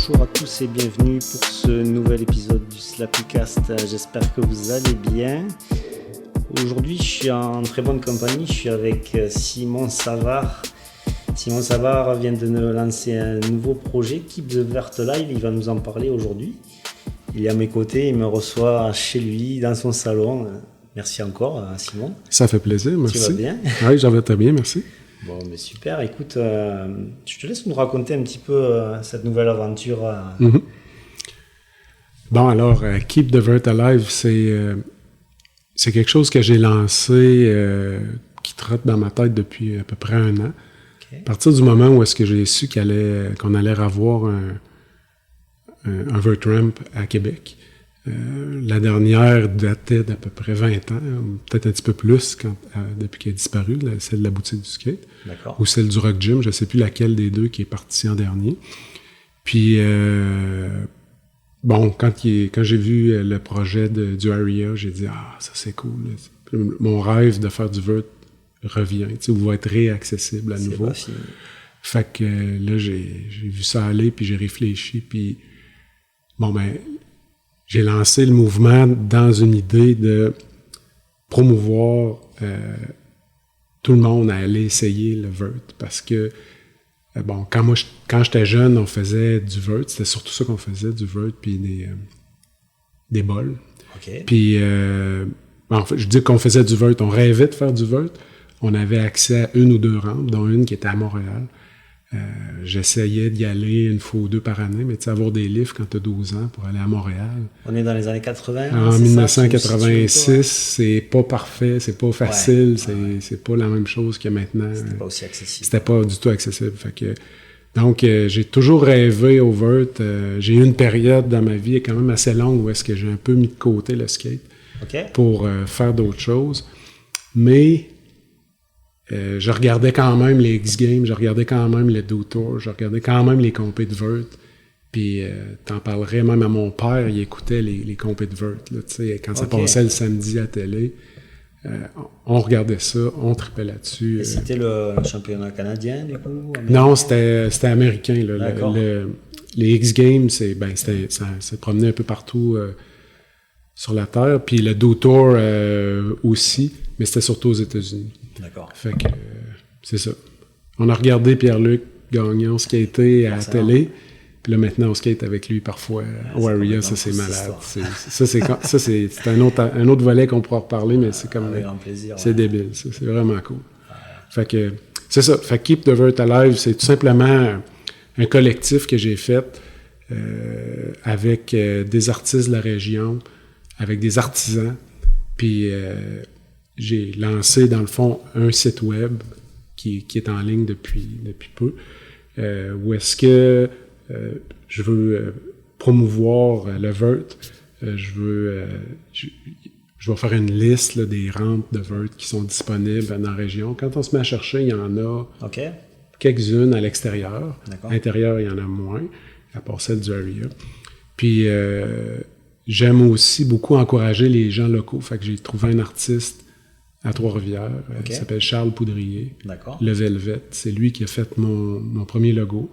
Bonjour à tous et bienvenue pour ce nouvel épisode du Slappycast. J'espère que vous allez bien. Aujourd'hui, je suis en très bonne compagnie. Je suis avec Simon Savard. Simon Savard vient de nous lancer un nouveau projet, Keep the Vert Alive. Il va nous en parler aujourd'hui. Il est à mes côtés, il me reçoit chez lui, dans son salon. Merci encore, Simon. Ça fait plaisir, merci. Tu vas bien? Oui, j'en vais très bien, merci. Bon, mais super. Écoute, je te laisse nous raconter un petit peu cette nouvelle aventure. Bon, alors, Keep the Vert Alive, c'est quelque chose que j'ai lancé, qui trotte dans ma tête depuis à peu près 1 an. Okay. À partir du moment où est-ce que j'ai su qu'on allait avoir un Vert Ramp à Québec. La dernière datait d'à peu près 20 ans, peut-être un petit peu plus depuis qu'elle a disparu, celle de la boutique du skate. D'accord. Ou celle du Rock Gym, je ne sais plus laquelle des deux qui est partie en dernier. Puis, bon, quand j'ai vu le projet du Aria, j'ai dit « Ah, ça c'est cool. » Mon rêve de faire du vert revient, tu sais, ou va être réaccessible à nouveau. Fait que là, j'ai vu ça aller, puis j'ai réfléchi, puis bon, ben, j'ai lancé le mouvement dans une idée de promouvoir tout le monde à aller essayer le vert. Parce que, bon, quand j'étais jeune, on faisait du vert. C'était surtout ça qu'on faisait, du vert, puis des bols. Okay. Puis, en fait, je dis qu'on faisait du vert. On rêvait de faire du vert. On avait accès à 1 ou 2 rampes, dont une qui était à Montréal. J'essayais d'y aller 1 fois ou 2 par année, mais tu sais, avoir des livres quand tu as 12 ans pour aller à Montréal. On est dans les années 80. En 1986, c'est pas parfait, c'est pas facile, c'est pas la même chose que maintenant. C'était pas aussi accessible. C'était pas du tout accessible. Fait que, donc, j'ai toujours rêvé au vert. J'ai eu une période dans ma vie quand même assez longue où est-ce que j'ai un peu mis de côté le skate pour faire d'autres choses. Mais je regardais quand même les X-Games, je regardais quand même le Do Tour, je regardais quand même les compés de vert. Puis t'en parlerais même à mon père, il écoutait les compés de vert. Là, quand ça passait le samedi à la télé, on regardait ça, on tripait là-dessus. Et c'était le championnat canadien, du coup? Non, c'était américain. Là, les X-Games, ça se promenait un peu partout sur la Terre. Puis le Do Tour aussi, mais c'était surtout aux États-Unis. D'accord. Fait que c'est ça. On a regardé Pierre-Luc Gagnon skater à la télé. Puis là, maintenant, on skate avec lui parfois au Aria. Ça, c'est malade. C'est un autre volet qu'on pourra reparler, mais c'est comme... c'est débile. Ça. C'est vraiment cool. Fait que c'est ça. Fait que Keep the Vert Alive, c'est tout simplement un collectif que j'ai fait avec des artistes de la région, avec des artisans. Puis j'ai lancé, dans le fond, un site web qui est en ligne depuis peu, où est-ce que je veux promouvoir le vert. Je vais faire une liste là, des rampes de vert qui sont disponibles dans la région. Quand on se met à chercher, il y en a quelques-unes à l'extérieur. À l'intérieur, il y en a moins, à part celle du Aria. Puis, j'aime aussi beaucoup encourager les gens locaux. Fait que j'ai trouvé un artiste à Trois-Rivières, qui s'appelle Charles Poudrier. Le Velvet. C'est lui qui a fait mon premier logo.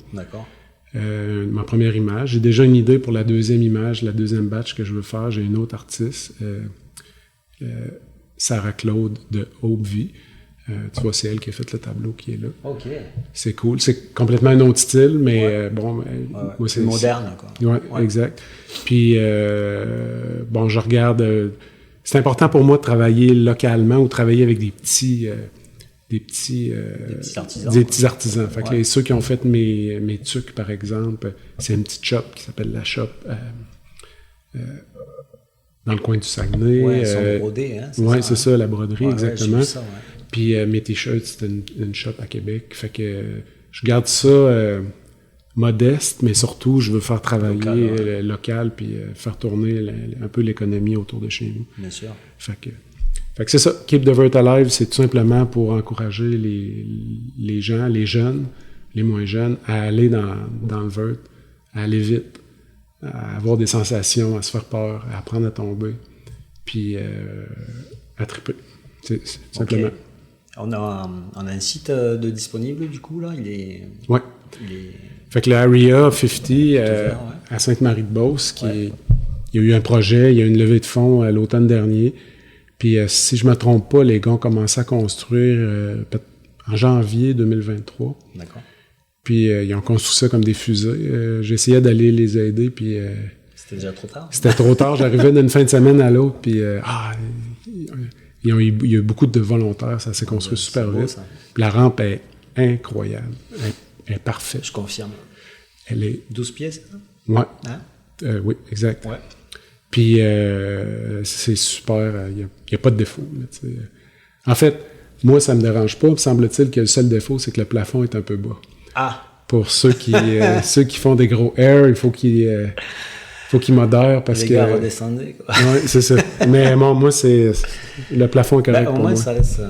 Ma première image. J'ai déjà une idée pour la deuxième image, la deuxième batch que je veux faire. J'ai une autre artiste, Sarah Claude de Hope-Vie. Tu vois, c'est elle qui a fait le tableau qui est là. C'est cool. C'est complètement un autre style, mais bon... moi, c'est moderne, quoi. Ouais, exact. Puis, bon, je regarde... c'est important pour moi de travailler localement ou travailler avec des petits artisans. Fait que ceux qui ont fait mes tucs, par exemple, c'est une petite shop qui s'appelle la shop dans le coin du Saguenay. Ils sont brodés, hein? C'est ça, la broderie, exactement. J'ai vu ça, Puis mes t-shirts, c'est une shop à Québec. Fait que je garde ça modeste, mais surtout, je veux faire travailler local puis faire tourner un peu l'économie autour de chez nous. Bien sûr. Fait que c'est ça. Keep the Vert Alive, c'est tout simplement pour encourager les gens, les jeunes, les moins jeunes, à aller dans le vert, à aller vite, à avoir des sensations, à se faire peur, à apprendre à tomber, puis à triper. C'est simplement. On a un site de disponible, du coup, là. Ouais. Fait que le Area 50 à Sainte-Marie-de-Beauce, il y a eu un projet, il y a eu une levée de fonds l'automne dernier. Puis si je me trompe pas, les gars ont commencé à construire en janvier 2023. D'accord. Puis ils ont construit ça comme des fusées. J'essayais d'aller les aider, puis... C'était déjà trop tard? C'était trop tard. J'arrivais d'une fin de semaine à l'autre, puis... il y a eu beaucoup de volontaires. Ça s'est construit super vite. Ça. La rampe est incroyable. Elle est parfaite. Je confirme. Elle est... 12 pieds, c'est ça? Ouais. Hein? Oui, exact. Ouais. Puis c'est super. Il n'y a pas de défaut. Là, en fait, moi, ça me dérange pas. Me semble-t-il que le seul défaut, c'est que le plafond est un peu bas. Ah! Pour ceux qui font des gros airs, il faut qu'ils modèrent parce les que... gars redescendaient, quoi. Oui, c'est ça. Mais bon, moi, le plafond est correct au pour moins, moi. Ça laisse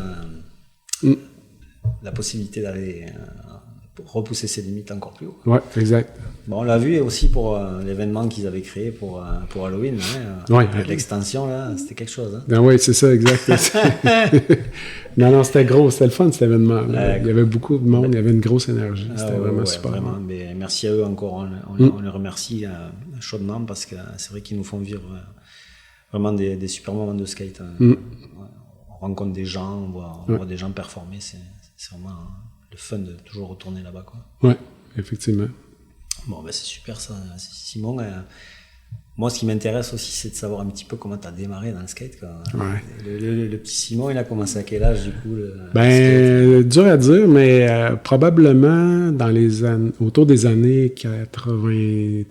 la possibilité d'aller pour repousser ses limites encore plus haut. Oui, exact. Bon, on l'a vu aussi pour l'événement qu'ils avaient créé pour Halloween. L'extension, là, c'était quelque chose. Hein? Ben oui, c'est ça, exact. Non, c'était gros. C'était le fun, cet événement. Il y avait beaucoup de monde, il y avait une grosse énergie. C'était vraiment super. Vraiment. Mais merci à eux encore. On les remercie chaudement parce que c'est vrai qu'ils nous font vivre vraiment des super moments de skate. On rencontre des gens, on voit des gens performer. C'est vraiment le fun de toujours retourner là-bas, quoi. Oui, effectivement. Bon, ben c'est super ça, Simon. Moi, ce qui m'intéresse aussi, c'est de savoir un petit peu comment tu as démarré dans le skate, quoi. Ouais. Le petit Simon, il a commencé à quel âge, du coup? Dur à dire, mais probablement autour des années 83-84.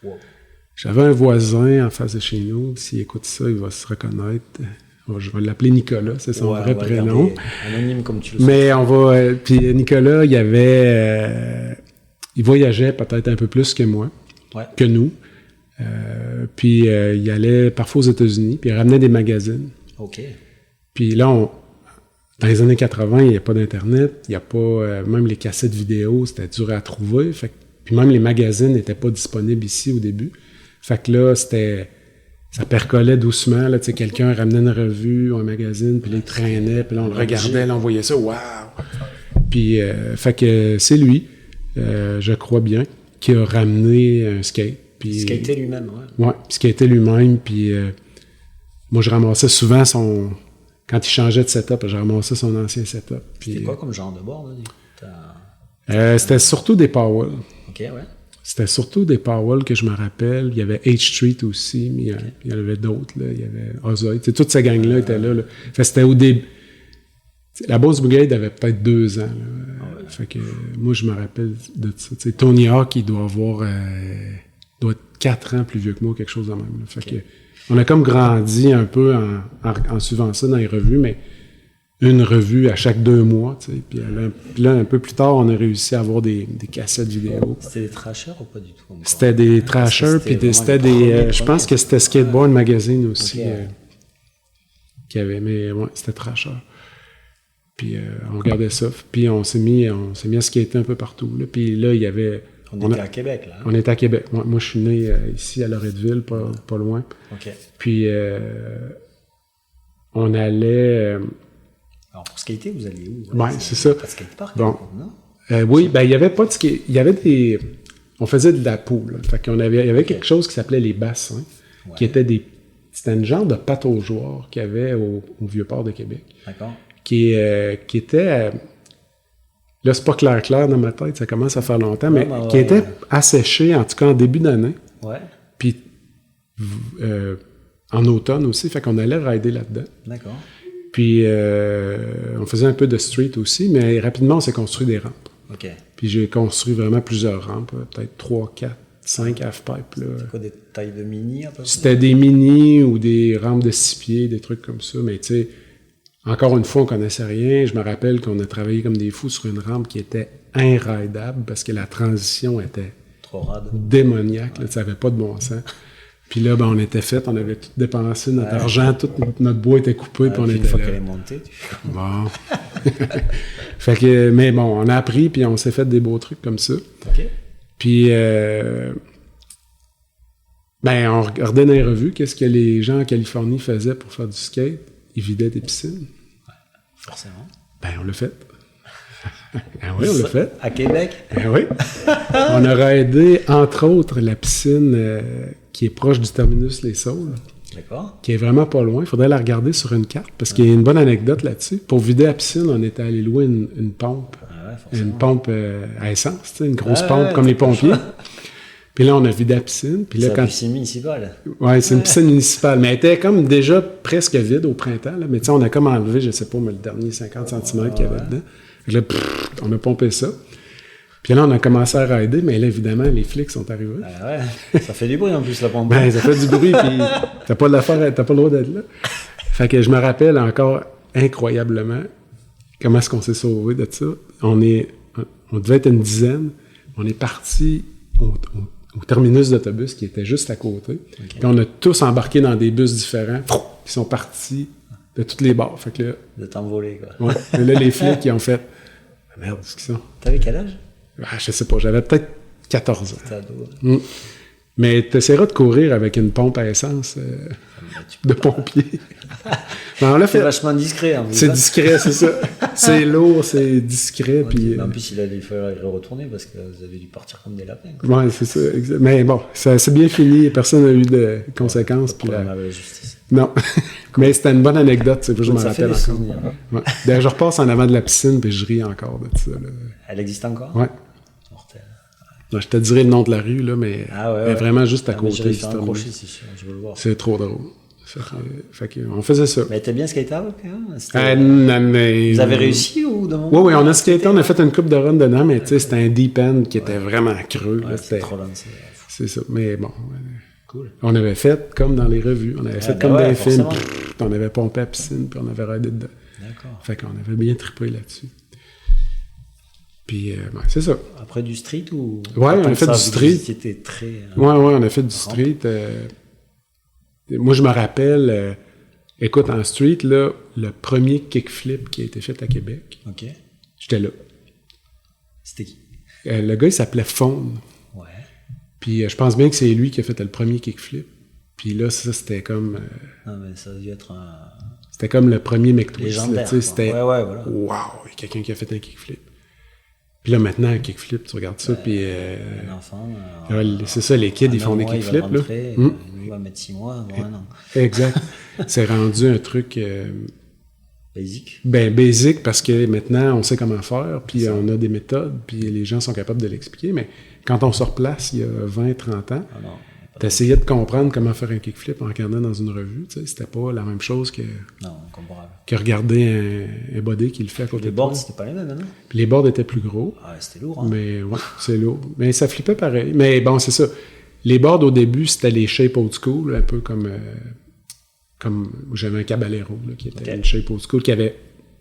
Wow. J'avais un voisin en face de chez nous. S'il écoute ça, il va se reconnaître. Je vais l'appeler Nicolas, c'est son vrai prénom. Anonyme comme tu le sais. Mais puis Nicolas, il voyageait peut-être un peu plus que moi, que nous. Puis il allait parfois aux États-Unis, puis il ramenait des magazines. OK. Puis là, dans les années 80, il n'y a pas d'Internet, il n'y a pas... même les cassettes vidéo, c'était dur à trouver. Puis même les magazines n'étaient pas disponibles ici au début. Fait que là, ça percolait doucement. Là, quelqu'un ramenait une revue ou un magazine, puis là, il traînait, puis là, on le regardait, là, on voyait ça, waouh! Puis, fait que c'est lui, je crois bien, qui a ramené un skate. Puis, skater lui-même, ouais. Ouais, skater lui-même, puis moi, je ramassais souvent quand il changeait de setup, je ramassais son ancien setup. C'était quoi comme genre de board, là? C'était surtout des Powell. OK, ouais. C'était surtout des Powell que je me rappelle. Il y avait H Street aussi, mais il y en avait d'autres. Là. Il y avait Ozzy. Toute cette gang-là était là. Fait c'était au début. La Boss Brigade avait peut-être 2 ans. Là. Fait que moi, je me rappelle de ça. T'sais, Tony Hawk, il doit être 4 ans plus vieux que moi, quelque chose de même. Là. Fait que on a comme grandi un peu en suivant ça dans les revues, mais une revue à chaque 2 mois, tu sais. Puis là, un peu plus tard, on a réussi à avoir des cassettes vidéo. C'était des trashers ou pas du tout? Encore? C'était des trashers, puis c'était des... je pense que c'était Skateboard Magazine aussi qui avait, mais ouais, c'était trasher. Puis on regardait ça, puis on s'est mis à skater un peu partout. Là. Puis là, il y avait... On était à Québec, là. Hein? On était à Québec. Moi, je suis né ici, à Loretteville, pas loin. OK. Puis on allait... Alors, pour skater, vous alliez où? Oui, c'est ça. Pas de skatepark, bon. non? Oui, ben il n'y avait pas de skate. Il y avait des... On faisait de la poule. Fait qu'il y avait quelque chose qui s'appelait les bassins, qui étaient c'était un genre de pataugeoire qu'il y avait au Vieux-Port de Québec. D'accord. Qui était... là, c'est pas clair dans ma tête, ça commence à faire longtemps, mais qui était asséché, en tout cas en début d'année. Ouais. Puis en automne aussi, fait qu'on allait rider là-dedans. D'accord. Puis on faisait un peu de street aussi, mais rapidement, on s'est construit des rampes. OK. Puis j'ai construit vraiment plusieurs rampes, peut-être 3, 4, 5 half-pipe. C'est quoi, des tailles de mini à peu près? C'était des mini ou des rampes de 6 pieds, des trucs comme ça, mais tu sais, encore une fois, on connaissait rien. Je me rappelle qu'on a travaillé comme des fous sur une rampe qui était inridable parce que la transition était trop rade, démoniaque, là, ça n'avait pas de bon sens. Puis là, ben, on était fait, on avait tout dépensé, notre argent, tout notre bois était coupé, puis on était une fois là. qu'elle est montée, Bon. Fait que, mais bon, on a appris, puis on s'est fait des beaux trucs comme ça. OK. Puis, ben, on regardait dans les revues qu'est-ce que les gens en Californie faisaient pour faire du skate. Ils vidaient des piscines. Forcément. Ben, on l'a fait. Ah oui, on l'a fait. À Québec? Ben oui. On a raidé, entre autres, la piscine qui est proche du terminus Les Saules. D'accord. Qui est vraiment pas loin. Il faudrait la regarder sur une carte parce qu'il y a une bonne anecdote là-dessus. Pour vider la piscine, on était allé louer une pompe. Une pompe à essence, tu sais, une grosse pompe comme les pompiers. Puis là, on a vidé la piscine. Puis là, c'est une piscine municipale. Ouais, c'est une piscine municipale. Mais elle était comme déjà presque vide au printemps. Là. Mais tu sais, on a comme enlevé, je sais pas, mais le dernier 50 cm qu'il y avait dedans. Puis là, on a pompé ça. Puis là, on a commencé à rider, mais là, évidemment, les flics sont arrivés. Ah ouais, ça fait du bruit en plus, la pompe. Ben, ça fait du bruit, puis t'as pas le droit d'être là. Fait que je me rappelle encore incroyablement comment est-ce qu'on s'est sauvé de ça. On devait être une dizaine. On est parti au terminus d'autobus qui était juste à côté. Okay. Puis on a tous embarqué dans des bus différents qui sont partis de toutes les barres. Fait que là... De t'envoler, quoi. Ouais. Et là, les flics, ils ont fait... Ah, merde, qu'est-ce qu'ils sont? T'avais quel âge? Ah, je sais pas, j'avais peut-être 14 ans. C'était ado. Mais t'essaieras de courir avec une pompe à essence de pompier. On l'a fait. C'est vachement discret. Hein, c'est discret, c'est ça. C'est lourd, c'est discret. Ouais, puis, en plus, il fallait retourner parce que vous avez dû partir comme des lapins. Oui, c'est ça. Mais bon, ça s'est bien fini. Personne n'a eu de conséquences. Pas de problème avec la justice. Non. Mais c'était une bonne anecdote. C'est je m'en rappelle encore. Ouais. D'ailleurs, je repasse en avant de la piscine et je ris encore de ça. Là. Elle existe encore? Oui. Non, je te dirai le nom de la rue, là, mais elle est vraiment juste à côté. C'est sûr, je veux le voir. C'est trop drôle. Fait que, on faisait ça. Mais t'es bien skateable, hein? Mais... Vous avez réussi ou de moment? Oui, on a skaté, on a fait une coupe de run dedans, mais tu sais, c'était un deep end qui était vraiment creux. Ouais, là, c'est trop long, c'est ça. Mais bon, cool. On avait fait comme dans les revues, on avait fait comme dans les films, on avait pompé à la piscine, puis on avait raidé dedans. D'accord. Fait qu'on avait bien trippé là-dessus. Puis, c'est ça. Après du street ou... Ouais, on a fait du street. C'était très... Ouais, on a fait du street. Moi, je me rappelle, écoute, en street, là, le premier kickflip qui a été fait à Québec, j'étais là. C'était qui? Le gars, il s'appelait Faune. Ouais. Puis, je pense bien que c'est lui qui a fait le premier kickflip. Puis là, ça, c'était comme... Non, mais ça a dû être un... C'était comme le premier McTwist. Légendaire. C'était... Ouais, voilà. Wow, il y a quelqu'un qui a fait un kickflip. Puis là, maintenant, un kickflip, tu regardes ça, puis... Un enfant... c'est ça, les kids, ils font des kickflips, là. Il va mettre 6 mois, bon, non. Exact. C'est rendu un truc... Basic. Ben, basic, parce que maintenant, on sait comment faire, puis on a des méthodes, puis les gens sont capables de l'expliquer, mais quand on se replace, il y a 20-30 ans, t'essayais de comprendre comment faire un kickflip en regardant dans une revue, tu sais, c'était pas la même chose que... Non, comparable. Que regarder un body qui le fait à côté de toi. Les boards, c'était pas les mêmes, non? Puis les boards étaient plus gros. Ah, c'était lourd, hein? Mais ouais, c'est lourd. Mais ça flippait pareil. Mais bon, c'est ça. Les boards, au début, c'était les shapes old school, un peu comme j'avais un Caballero, là, qui était une shape old school, qui avait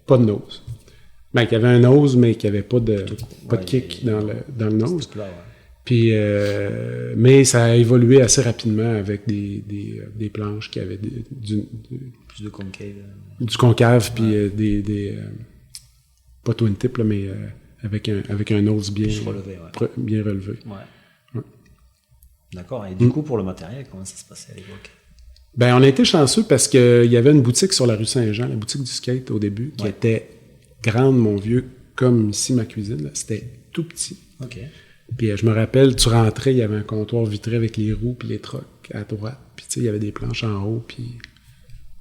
pas de nose. Ben, qui avait un nose, mais qui avait pas de kick dans le nose. Plat, Puis, mais ça a évolué assez rapidement avec des planches qui avaient plus de concave. Du concave, puis pas twin tip, là, mais avec un nose bien relevé. Bien relevé. Ouais. D'accord. Et du coup, pour le matériel, comment ça se passait à l'époque? Ben, on a été chanceux parce qu'il y avait une boutique sur la rue Saint-Jean, la boutique du skate au début, qui était grande, mon vieux, comme ici ma cuisine. Là. C'était tout petit. OK. Puis je me rappelle, tu rentrais, il y avait un comptoir vitré avec les roues puis les trucks à droite. Puis tu sais, il y avait des planches en haut, puis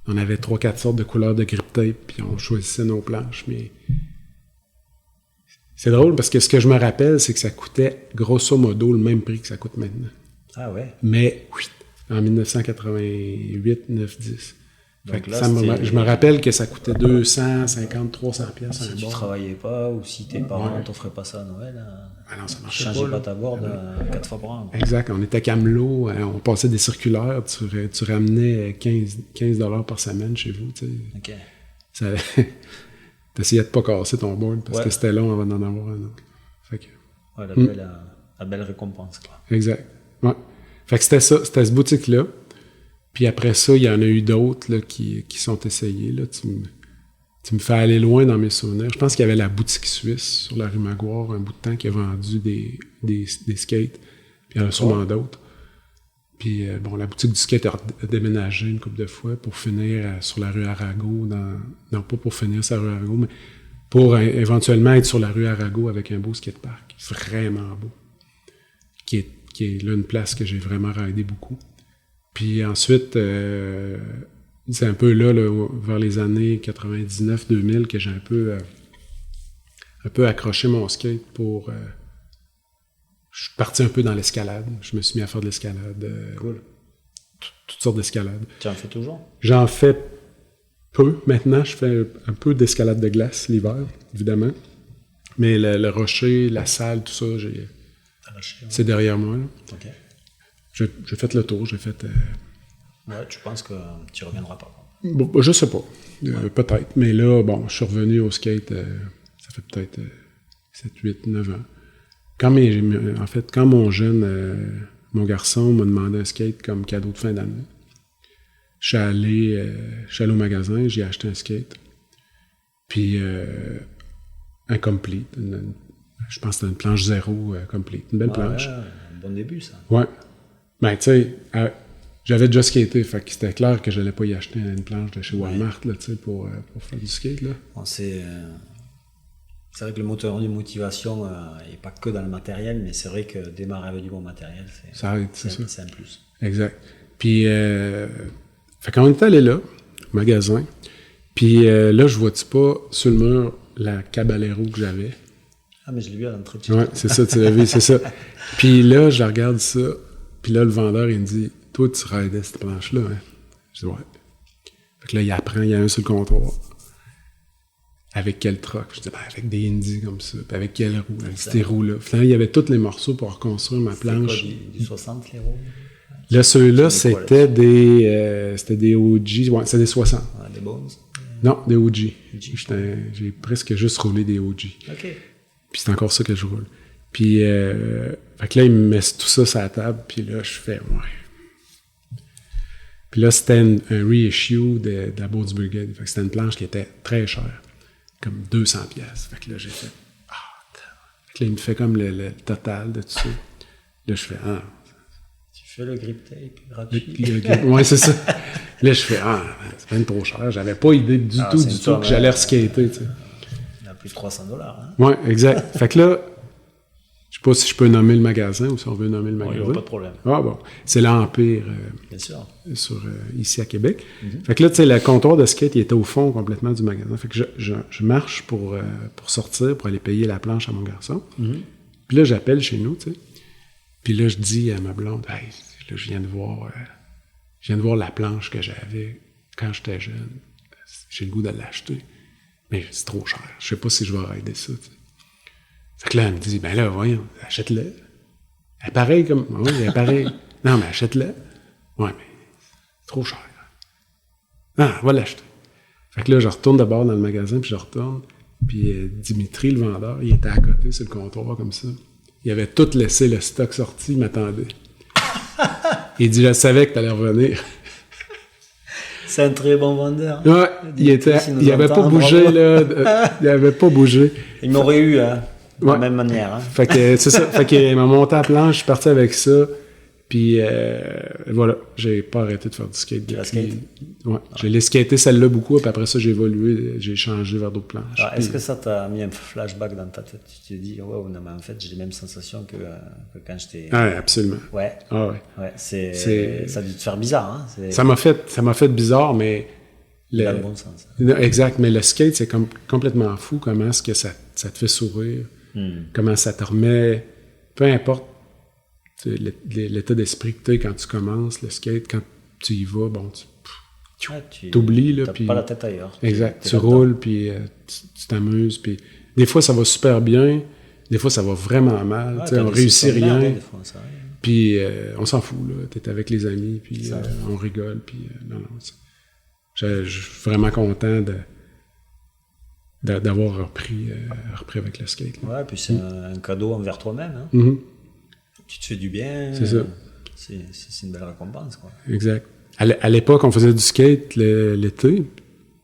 on avait 3-4 sortes de couleurs de grip tape, puis on choisissait nos planches. Mais c'est drôle parce que ce que je me rappelle, c'est que ça coûtait grosso modo le même prix que ça coûte maintenant. Ah ouais? Mais oui, en 1988, 9-10. Donc là, je me rappelle que ça coûtait 250, 300 pièces. Si tu travaillais pas ou si tes parents t'offraient pas ça à Noël, non, ça marchait changeais pas ta board 4 fois par an. Exact. On était à Camelot, on passait des circulaires, tu ramenais 15 $ par semaine chez vous. Tu sais. OK. T'essayais de pas casser ton board parce que c'était long avant d'en avoir un autre. Fait que, la belle récompense, quoi. Exact. Ouais. Fait que c'était ça, c'était cette boutique-là. Puis après ça, il y en a eu d'autres là, qui sont essayés. Là. Tu me fais aller loin dans mes souvenirs. Je pense qu'il y avait la boutique suisse sur la rue Maguire un bout de temps qui a vendu des skates. Puis il y en a sûrement d'autres. Puis, la boutique du skate a déménagé une couple de fois pour finir sur la rue Arago. Non, pas pour finir sur la rue Arago, mais pour éventuellement être sur la rue Arago avec un beau skatepark. Vraiment beau. Qui est là une place que j'ai vraiment raidé beaucoup. Puis ensuite, c'est un peu là, vers les années 99-2000, que j'ai un peu accroché mon skate pour... je suis parti un peu dans l'escalade. Je me suis mis à faire de l'escalade. Cool. Toutes sortes d'escalades. Tu en fais toujours? J'en fais peu. Maintenant, je fais un peu d'escalade de glace l'hiver, évidemment. Mais le rocher, la salle, tout ça, c'est derrière moi. Là. OK. J'ai fait le tour. J'ai fait... Ouais, tu penses que tu reviendras pas? Bon, je sais pas. Peut-être. Mais là, je suis revenu au skate, ça fait peut-être 7, 8, 9 ans. Quand mon garçon m'a demandé un skate comme cadeau de fin d'année, je suis allé au magasin, j'ai acheté un skate. Puis, un complete. Je pense que c'était une planche 0 complete. Une belle planche. Un bon début, ça. Ouais. Ben, tu sais, j'avais déjà skaté, fait que c'était clair que je n'allais pas y acheter une planche de chez Walmart, là, tu sais, pour faire du skate, là. Bon, c'est vrai que le moteur de motivation n'est pas que dans le matériel, mais c'est vrai que démarrer avec du bon matériel, c'est un plus. Exact. Puis, fait qu'on était allé là, au magasin, puis là, je vois-tu pas sur le mur la Caballero que j'avais? Ah, mais je l'ai vu à l'entrée. Ouais, c'est ça, tu l'as vu, c'est ça. Puis là, je regarde ça, puis là, le vendeur, il me dit, toi, tu raidais cette planche-là, hein? Je dis, ouais. Fait que là, il apprend, il y a un sur le comptoir. Avec quel truck? Je dis, avec des Indies comme ça. Puis avec quelle roue? Avec ces roues-là. Finalement, il y avait tous les morceaux pour reconstruire ma planche. C'était quoi, du 60, les roues? Là, ceux-là, c'était des OG. Ouais, c'était des 60. Ah, des Bones? Non, des OG. J'ai presque juste roulé des OG. OK. Puis c'est encore ça que je roule. Puis, fait que là, il me met tout ça sur la table, puis là, je fais, ouais. Puis là, c'était un reissue de la Boats Brigade. Fait que c'était une planche qui était très chère, comme 200$. Fait que là, j'ai fait, fait que là, il me fait comme le total de tout ça. Là, je fais, Tu fais le grip tape gratuit. Ouais, c'est ça. Là, je fais, c'est bien trop cher. J'avais pas idée du tout que j'allais reskater, tu sais. Il y a plus de 300$, hein? Ouais, exact. Fait que là, je sais pas si je peux nommer le magasin ou si on veut nommer le magasin. Oui, pas de problème. Ah bon, c'est l'Empire bien sûr. Ici à Québec. Fait que là, tu sais, le comptoir de skate, il était au fond complètement du magasin. Fait que je marche pour sortir, pour aller payer la planche à mon garçon. Puis là, j'appelle chez nous, tu sais. Puis là, je dis à ma blonde, hey, là, je viens de voir la planche que j'avais quand j'étais jeune. J'ai le goût de l'acheter. Mais c'est trop cher. Je sais pas si je vais raider ça, tu sais. Fait que là, elle me dit, ben là, voyons, achète-le. Elle est pareille comme... Oui, elle est pareille. Non, mais achète-le. Ouais, mais c'est trop cher. Ah, va l'acheter. Fait que là, je retourne d'abord dans le magasin, puis je retourne. Puis Dimitri, le vendeur, il était à côté sur le comptoir comme ça. Il avait tout laissé le stock sorti, il m'attendait. Il dit, je savais que t'allais revenir. C'est un très bon vendeur. Ouais, il avait pas bougé, là. Il avait pas bougé. Il m'aurait eu, hein. De la même manière. Hein. Fait que c'est ça. Fait qu'il m'a monté à la planche, je suis parti avec ça. Puis voilà, j'ai pas arrêté de faire du skate. Ouais. J'ai skaté celle-là beaucoup, puis après ça, j'ai évolué, j'ai changé vers d'autres planches. Alors, est-ce que ça t'a mis un flashback dans ta tête? Tu te dis, wow, non, mais en fait, j'ai les mêmes sensations que quand j'étais. Ouais, absolument. Ouais. Ah ouais. Ouais, ça a dû te faire bizarre, hein? Ça m'a fait bizarre, mais. Dans le bon sens. Exact, mais le skate, c'est complètement fou comment est-ce que ça te fait sourire. Comment ça te remet, peu importe l'état d'esprit que tu as quand tu commences le skate, quand tu y vas, bon, tu t'oublies, là, puis pas la tête ailleurs. Exact, tu roules, puis tu t'amuses, puis des fois ça va super bien, des fois ça va vraiment mal, on réussit rien, puis on s'en fout, là, t'es avec les amis, puis on rigole, puis non, je suis vraiment content d'avoir repris avec le skate. Là. Ouais, puis c'est un cadeau envers toi-même. Hein. Tu te fais du bien. C'est ça. C'est une belle récompense, quoi. Exact. À l'époque, on faisait du skate l'été.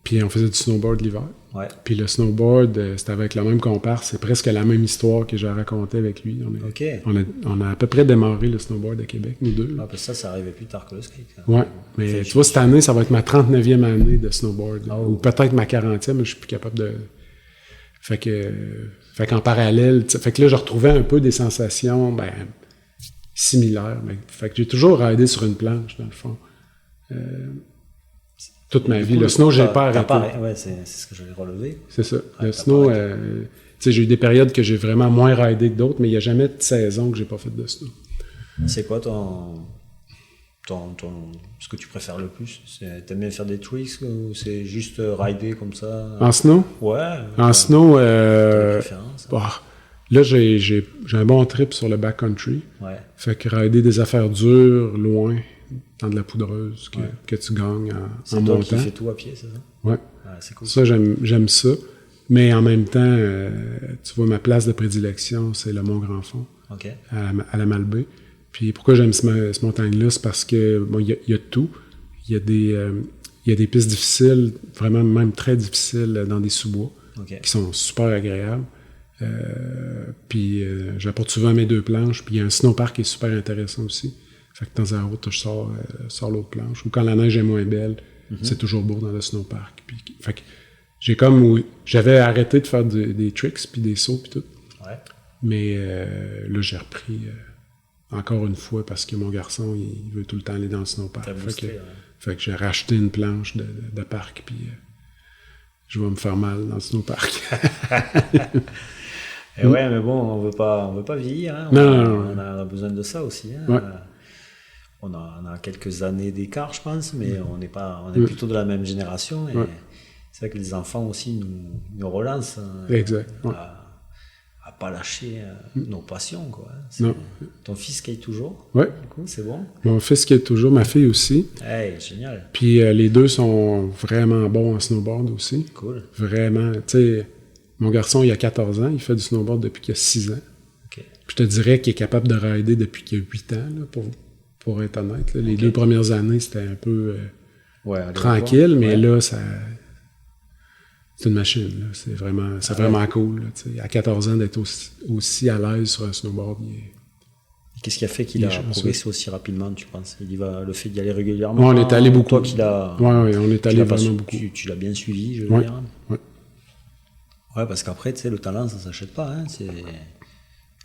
Puis on faisait du snowboard l'hiver. Ouais. Puis le snowboard, c'était avec le même comparse. C'est presque la même histoire que j'ai racontée avec lui. On a à peu près démarré le snowboard à Québec, nous deux. Ah, parce que ça arrivait plus tard que le skate. Ouais. Mais tu vois, cette année, ça va être ma 39e année de snowboard. Ou peut-être ma 40e, mais je suis plus capable de... Fait qu'en parallèle... Fait que là, je retrouvais un peu des sensations similaires. Fait que j'ai toujours ridé sur une planche, dans le fond. Toute ma vie. Le snow, j'ai pas arrêté. Ouais, c'est ce que j'avais relevé. C'est ça. Le snow, tu sais, j'ai eu des périodes que j'ai vraiment moins ridé que d'autres, mais il n'y a jamais de saison que j'ai pas fait de snow. C'est quoi ce que tu préfères le plus? T'aimes bien faire des tricks ou c'est juste rider comme ça? En snow? Ouais. En snow, là, j'ai un bon trip sur le backcountry. Ouais. Fait que rider des affaires dures, loin, dans de la poudreuse, que tu gagnes en montant. C'est toi qui fais tout à pied, c'est ça? Ouais. C'est cool. Ça, j'aime ça. Mais en même temps, tu vois, ma place de prédilection, c'est le Mont-Grand-Fond, à la Malbaie. Puis pourquoi j'aime ce montagne-là, c'est parce que y a tout. Il y a des pistes difficiles, vraiment même très difficiles, dans des sous-bois, qui sont super agréables. Puis j'apporte souvent mes deux planches. Puis il y a un snowpark qui est super intéressant aussi. Fait que de temps en temps, je sors l'autre planche. Ou quand la neige est moins belle, c'est toujours beau dans le snowpark. Puis, fait que j'avais arrêté de faire des tricks, puis des sauts, puis tout. Ouais. Mais là, j'ai repris encore une fois parce que mon garçon, il veut tout le temps aller dans le snowpark. Fait que j'ai racheté une planche de parc, puis je vais me faire mal dans le snowpark. Et ouais, mais bon, on veut pas vieillir. Hein. On a besoin de ça aussi. Hein. Ouais. On a quelques années d'écart, je pense, mais on est plutôt de la même génération. Et c'est vrai que les enfants aussi nous relancent. Exact. À pas lâcher nos passions, quoi. Non. Ton fils skate toujours? Oui. Du coup, c'est bon? Mon fils skate toujours, ma fille aussi. Hey, génial. Puis les deux sont vraiment bons en snowboard aussi. Cool. Vraiment. Tu sais, mon garçon, il a 14 ans, il fait du snowboard depuis qu'il a 6 ans. Okay. Puis je te dirais qu'il est capable de rider depuis qu'il a 8 ans, là, pour être honnête. Là. Les 2 premières années, c'était un peu tranquille, mais là, c'est une machine. Là. C'est vraiment cool. Là, à 14 ans, d'être aussi à l'aise sur un snowboard. Qu'est-ce qui a fait qu'il a progressé aussi rapidement, tu penses? Le fait d'y aller régulièrement? On est allé beaucoup. Toi qui l'as... Oui, on est allé vraiment beaucoup. Tu l'as bien suivi, je veux dire. Oui. Ouais, parce qu'après, tu sais, le talent, ça s'achète pas. Hein.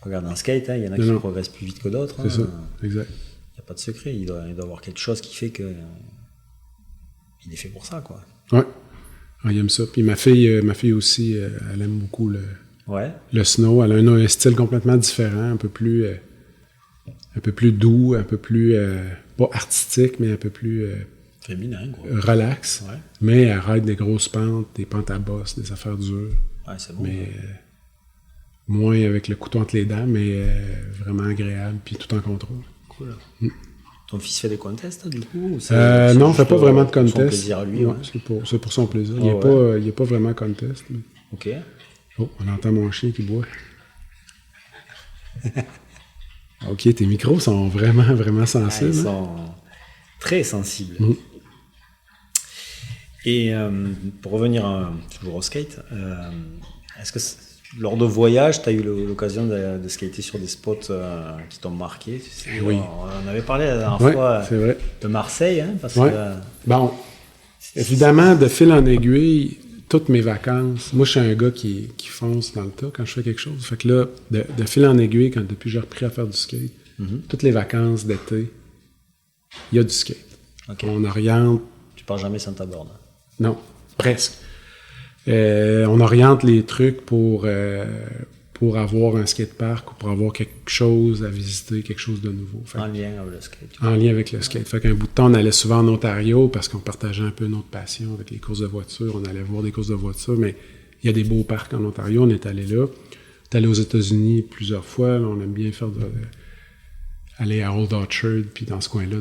Regarde un skate, il y en a qui progressent plus vite que d'autres. C'est ça, exact. Il n'y a pas de secret. Il doit avoir quelque chose qui fait que il est fait pour ça, quoi. Ouais. Il aime ça. Puis ma fille aussi, elle aime beaucoup le snow. Elle a un style complètement différent, un peu plus doux, un peu plus, pas artistique, mais un peu plus féminin, quoi. Relax. Ouais. Mais elle ride des grosses pentes, des pentes à bosse, des affaires dures. Ouais, c'est bon. Mais moins avec le couteau entre les dents, mais vraiment agréable, puis tout en contrôle. Cool. Ton fils fait des contests, du coup? Non, il ne fait pas vraiment de contest. Son plaisir à lui, c'est pour son plaisir. Il n'est pas vraiment contest. Mais... OK. Oh, on entend mon chien qui boit. OK, tes micros sont vraiment, vraiment sensibles. Ils sont très sensibles. Et pour revenir toujours au skate, est-ce que lors de voyage, tu as eu l'occasion de skater sur des spots qui t'ont marqué? Oui. On avait parlé la dernière fois de Marseille, hein, parce que... Bon, évidemment, de fil en aiguille, toutes mes vacances, moi je suis un gars qui fonce dans le tas quand je fais quelque chose. Fait que là, de fil en aiguille, depuis que j'ai repris à faire du skate, toutes les vacances d'été, il y a du skate. Okay. On oriente... Tu pars jamais sans ta borne? Non, presque. On oriente les trucs pour avoir un skatepark ou pour avoir quelque chose à visiter, quelque chose de nouveau. En lien avec le skate. En lien avec le skate. Fait qu'un bout de temps, on allait souvent en Ontario parce qu'on partageait un peu notre passion avec les courses de voitures. On allait voir des courses de voitures, mais il y a des beaux parcs en Ontario. On est allé là. On est allé aux États-Unis plusieurs fois. Là, on aime bien aller à Old Orchard, puis dans ce coin-là,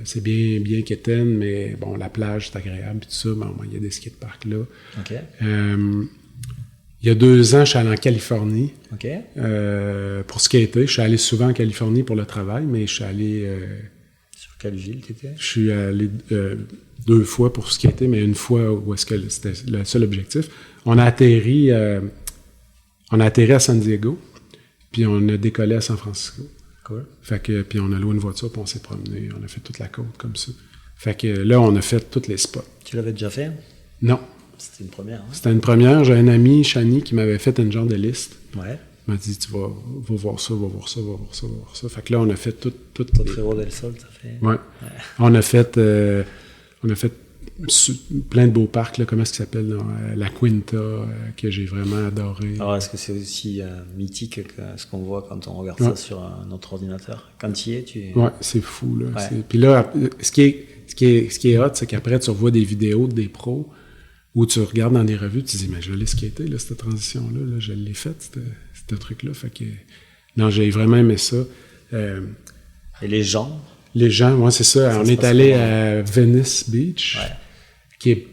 c'est bien quétaine, mais bon, la plage, c'est agréable, puis tout ça, bon, il y a des skateparks là. OK. Il y a 2 ans, je suis allé en Californie okay. Pour skater. Je suis allé souvent en Californie pour le travail, mais je suis allé Quelle ville t'étais? Je suis allé 2 fois pour skater, mais une fois où est-ce que c'était le seul objectif. On a atterri à San Diego, puis on a décollé à San Francisco. Cool. Fait que, puis on a loué une voiture, puis on s'est promené. On a fait toute la côte comme ça. Fait que là, on a fait tous les spots. Tu l'avais déjà fait? Non. C'était une première. Hein? C'était une première. J'ai un ami, Shani, qui m'avait fait une genre de liste. Ouais. Il m'a dit, tu vas voir ça, va voir ça, va voir ça, va voir ça. Fait que là, on a fait tout. Potrero del Sol, ça fait. Ouais. On a fait plein de beaux parcs, là, comment est-ce qu'il s'appelle, là, la Quinta, que j'ai vraiment adoré. Alors, est-ce que c'est aussi mythique que ce qu'on voit quand on regarde ça sur notre ordinateur? Quand tu y es, Ouais, c'est fou, là. Ouais. Puis là, ce qui est hot, c'est qu'après, tu revois des vidéos des pros où tu regardes dans des revues, tu te dis, mais je l'ai skaté, là, cette transition-là, là, je l'ai faite, ce truc-là. Fait que, non, j'ai vraiment aimé ça. Et les gens? Les gens, moi, c'est ça. On est allé à Venice Beach, qui est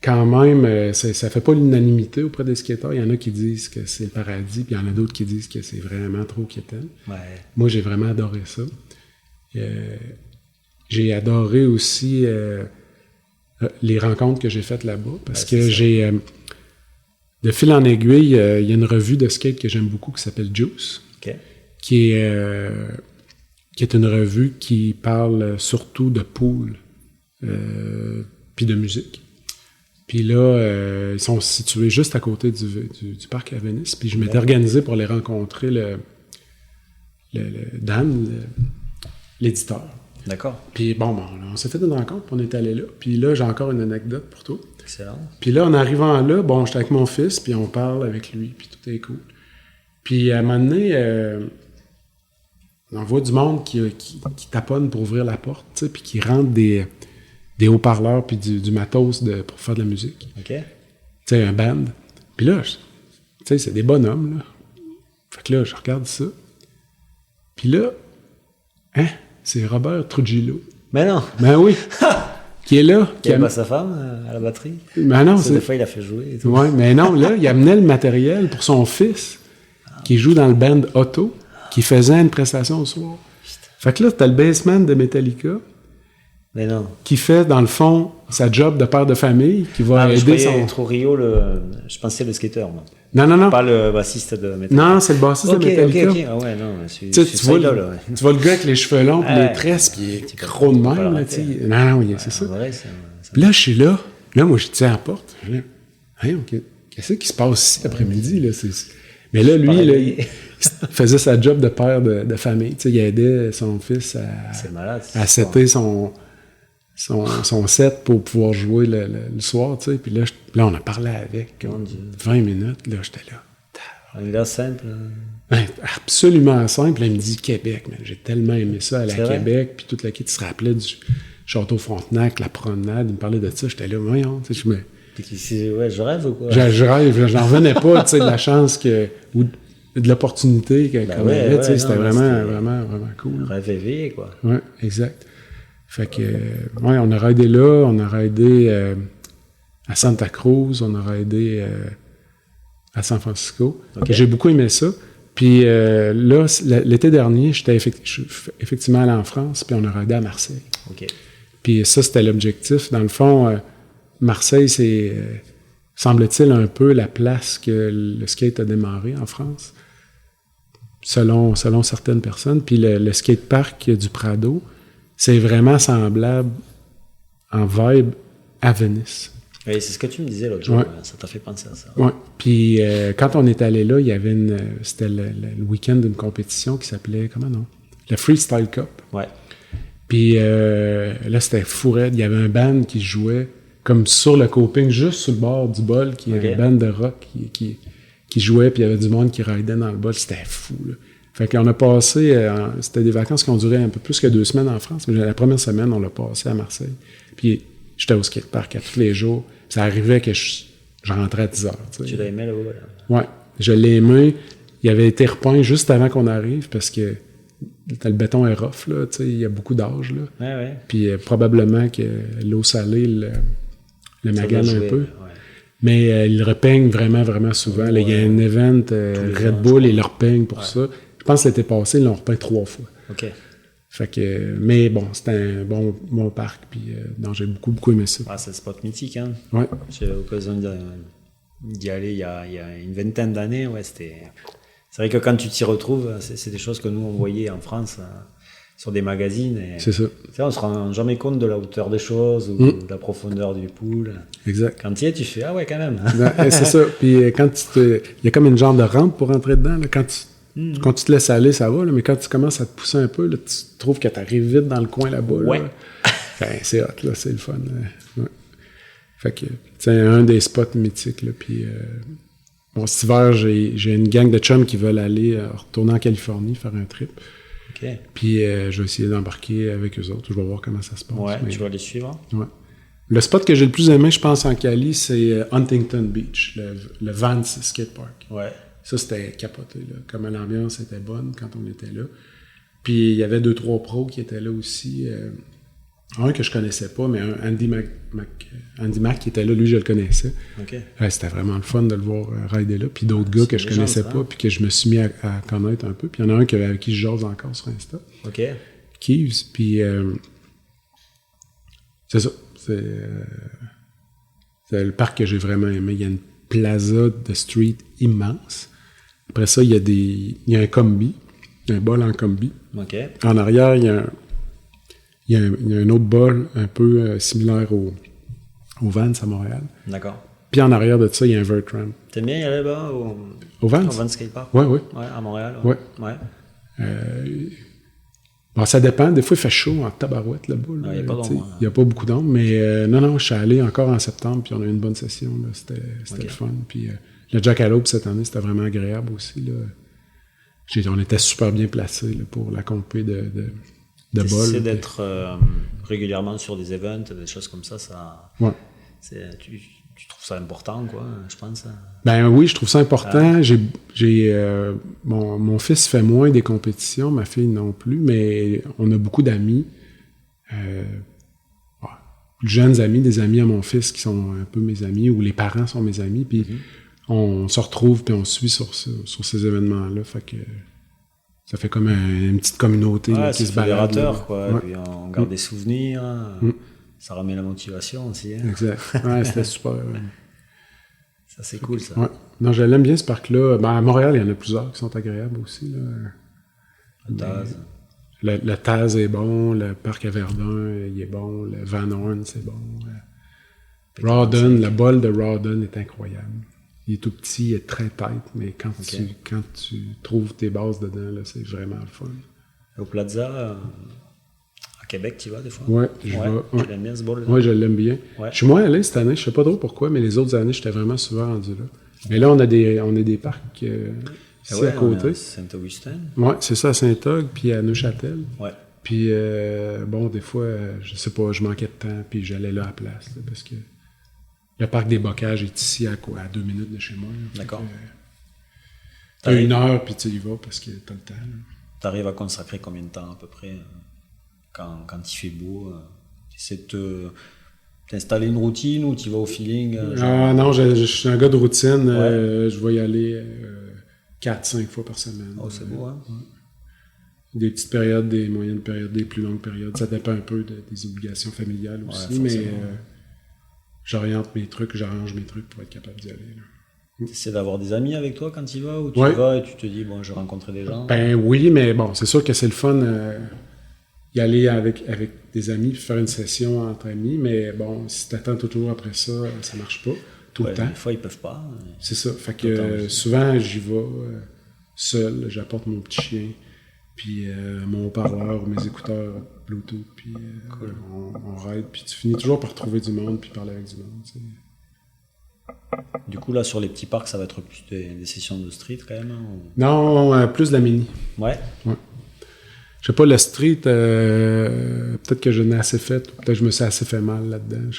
quand même... ça fait pas l'unanimité auprès des skateurs. Il y en a qui disent que c'est le paradis, puis il y en a d'autres qui disent que c'est vraiment trop quétaine. Ouais. Moi, j'ai vraiment adoré ça. J'ai adoré aussi les rencontres que j'ai faites là-bas, parce que j'ai... de fil en aiguille, il y a une revue de skate que j'aime beaucoup qui s'appelle Juice, qui est une revue qui parle surtout de pool puis de musique. Puis là, ils sont situés juste à côté du parc à Venise. Puis je m'étais organisé pour les rencontrer, Dan, l'éditeur. D'accord. Puis bon, on s'est fait une rencontre, puis on est allé là. Puis là, j'ai encore une anecdote pour toi. Excellent. Puis là, en arrivant là, bon, j'étais avec mon fils, puis on parle avec lui, puis tout est cool. Puis à un moment donné... on voit du monde qui taponne pour ouvrir la porte, tu sais, puis qui rentre des haut-parleurs puis du matos pour faire de la musique. OK. Tu sais, un band. Puis là, tu sais, c'est des bonhommes, là. Fait que là, je regarde ça. Puis là, c'est Robert Trujillo. Mais non! Ben oui! Qui est là. Qui a pas sa femme à la batterie? Ben non, des fois, il a fait jouer et tout. Ouais, mais non, là, il amenait le matériel pour son fils, qui joue dans le band Otto, qui faisait une prestation au soir. Fait que là, t'as le bassman de Metallica, mais non, qui fait, dans le fond, sa job de père de famille, qui va aider son... Trujillo, je pensais le skateur, moi. Non. Pas le bassiste de Metallica. Non, c'est le bassiste de Metallica. OK. Ah ouais, non, tu vois le gars avec les cheveux longs, puis les tresses, puis il est gros de même, là, tu sais. Non, c'est ça. Puis là, je suis là. Là, moi, je tiens à la porte. Qu'est-ce qui se passe ici l'après-midi, là? Mais là, lui, il faisait sa job de père de famille. Tu sais, il aidait son fils à setter son set pour pouvoir jouer le soir, tu sais. Puis là, on a parlé avec 20 minutes. Là, j'étais là. Un gars simple. Absolument simple. Là, il me dit Québec, man. J'ai tellement aimé ça aller à Québec. Puis toute la quête, il se rappelait du Château Frontenac, la promenade. Il me parlait de ça. J'étais là, voyons, tu sais, ouais, je rêve ou quoi? Je rêve. J'en revenais pas, tu sais, de la chance ou de l'opportunité qu'on avait, tu sais. C'était vraiment cool. Rêve éveillé, quoi. Ouais, exact. Fait que, on aurait aidé là, on aurait aidé à Santa Cruz, on aurait aidé à San Francisco. Okay. J'ai beaucoup aimé ça. Puis là, l'été dernier, j'étais effectivement allé en France, puis on aurait aidé à Marseille. OK. Puis ça, c'était l'objectif. Dans le fond, Marseille, c'est, semble-t-il, un peu la place que le skate a démarré en France, selon certaines personnes. Puis le skatepark du Prado, c'est vraiment semblable en vibe à Venise. Oui, c'est ce que tu me disais l'autre jour. Ouais. Ça t'a fait penser à ça. Oui. Puis quand on est allé là, il y avait c'était le week-end d'une compétition qui s'appelait, le Freestyle Cup. Ouais. Puis là, c'était fou raide. Il y avait un band qui jouait comme sur le coping, juste sur le bord du bol, qui est un band de rock qui jouait, puis il y avait du monde qui raidait dans le bol. C'était fou, là. Fait qu'on a passé... c'était des vacances qui ont duré un peu plus que 2 semaines en France, mais la première semaine, on l'a passé à Marseille. Puis j'étais au skatepark à tous les jours. Ça arrivait que je rentrais à 10 heures. Tu l'as aimé, là? Oui, je l'ai aimé. Il avait été repeint juste avant qu'on arrive, parce que le béton est rough, là, tu sais, il y a beaucoup d'âge, là. Ouais. Puis probablement que l'eau salée le magane un peu. Ouais. Mais ils le repeignent vraiment, vraiment souvent. Là, il y a un event Red Bull, ils le repeignent pour ça. Je pense que l'été passé, ils l'ont repeint 3 fois. OK. Fait que, mais bon, c'était un bon parc, puis non, j'ai beaucoup aimé ça. Ah, c'est un spot mythique, hein. Ouais. J'ai eu l'occasion d'y aller il y a une vingtaine d'années, ouais, c'était... C'est vrai que quand tu t'y retrouves, c'est des choses que nous, on voyait en France, sur des magazines, et C'est ça. on se rend jamais compte de la hauteur des choses, ou de la profondeur du pool. Exact. Quand tu y es, tu fais, ah ouais, quand même. Ben, c'est ça. Puis quand il y a comme une genre de rampe pour rentrer dedans, là, quand tu te laisses aller, ça va, là, mais quand tu commences à te pousser un peu, là, tu trouves que tu arrives vite dans le coin là-bas. Là. Ouais. Ben, c'est hot, là, c'est le fun. Ouais. Fait que c'est un des spots mythiques. Là, puis, bon, cet hiver, j'ai une gang de chums qui veulent aller retourner en Californie, faire un trip. Ok. Puis je vais essayer d'embarquer avec eux autres. Je vais voir comment ça se passe. Ouais, mais... tu vas les suivre. Ouais. Le spot que j'ai le plus aimé, je pense, en Cali, c'est Huntington Beach, le Vance Skatepark. Ouais. Ça, c'était capoté, là. Comment l'ambiance était bonne quand on était là. Puis, il y avait 2-3 pros qui étaient là aussi. Un que je connaissais pas, mais un Andy Mac qui était là, lui, je le connaissais. Ok. Ouais, c'était vraiment le fun de le voir rider là. Puis d'autres gars que je connaissais pas, puis que je me suis mis à connaître un peu. Puis il y en a un avec qui je jase encore sur Insta. Ok. Keeves. Puis, c'est ça. C'est le parc que j'ai vraiment aimé. Il y a une plaza de street immense. Après ça, il y a un combi, un bol en combi. Ok. En arrière, il y a un autre bol un peu similaire au Vans à Montréal. D'accord. Puis en arrière de ça, il y a un vert ramp. T'aimes bien y aller là-bas Au Vans? Au Vans Skatepark? Oui. Ouais, à Montréal. Ouais. Bon, ça dépend. Des fois, il fait chaud en tabarouette là-bas. Là. Il n'y a pas d'ombre. Il n'y a pas beaucoup d'ombre, mais non, je suis allé encore en septembre, puis on a eu une bonne session. Là. C'était le fun. Puis le Jackalope cette année, c'était vraiment agréable aussi. Là. On était super bien placés là, pour la compé de bol. T'essaies d'être régulièrement sur des events, des choses comme ça. Ouais. Tu trouves ça important, quoi, je pense. Ben oui, je trouve ça important. Mon fils fait moins des compétitions, ma fille non plus, mais on a beaucoup d'amis. Jeunes amis, des amis à mon fils qui sont un peu mes amis, ou les parents sont mes amis, puis on se retrouve puis on suit sur ces événements-là. Fait que ça fait comme une petite communauté là, qui se balade. Quoi. Ouais. Puis on garde des souvenirs. Ça remet la motivation aussi. Hein. Exact. Ouais, c'était super. Ouais. Ça, c'est cool, ça. Ouais. Non, je l'aime bien, ce parc-là. Ben, à Montréal, il y en a plusieurs qui sont agréables aussi. Là. Le Taz. Le Taz est bon, le parc à Verdun, il est bon, le Van Horn, c'est bon. Rawdon, le bol de Rawdon est incroyable. Il est tout petit, il est très tight, mais quand tu trouves tes bases dedans, là, c'est vraiment le fun. Au Plaza, à Québec, tu y vas des fois? Ouais, je vais. Tu l'aimes bien, ce bol-là? Oui, je l'aime bien. Ouais. Je suis moins allé cette année, je sais pas trop pourquoi, mais les autres années, j'étais vraiment souvent rendu là. Mais là, on a des parcs ici à côté. Saint-Augustin. Oui, c'est ça, à Saint-Og, puis à Neuchâtel. Ouais. Puis, des fois, je sais pas, je manquais de temps, puis j'allais là à la place, là, parce que le parc des Bocages est ici à 2 minutes de chez moi. Là. D'accord. T'as 1 heure, puis tu y vas parce que t'as le temps. Tu arrives à consacrer combien de temps à peu près quand il fait beau? Tu essaies de t'installer une routine ou tu vas au feeling? Non, je suis un gars de routine. Je vais y aller 4-5 fois par semaine. Oh, c'est beau, hein? Des petites périodes, des moyennes périodes, des plus longues périodes. Ça dépend un peu des obligations familiales aussi, mais j'arrange mes trucs pour être capable d'y aller. Tu essaies d'avoir des amis avec toi quand tu y vas, ou tu y vas et tu te dis, bon, je vais rencontrer des gens? Ben oui, mais bon, c'est sûr que c'est le fun y aller avec des amis, puis faire une session entre amis, mais bon, si t'attends toujours après ça, ça marche pas tout le temps. Des fois, ils peuvent pas. C'est ça. Fait que souvent, j'y vais seul, j'apporte mon petit chien, puis mon haut-parleur, mes écouteurs Bluetooth, puis on ride, puis tu finis toujours par trouver du monde, puis parler avec du monde, tu sais. Du coup, là, sur les petits parcs, ça va être plus des sessions de street, quand même? Non, plus de la mini. Ouais. Je sais pas, le street, peut-être que je n'ai assez fait, peut-être que je me suis assez fait mal là-dedans.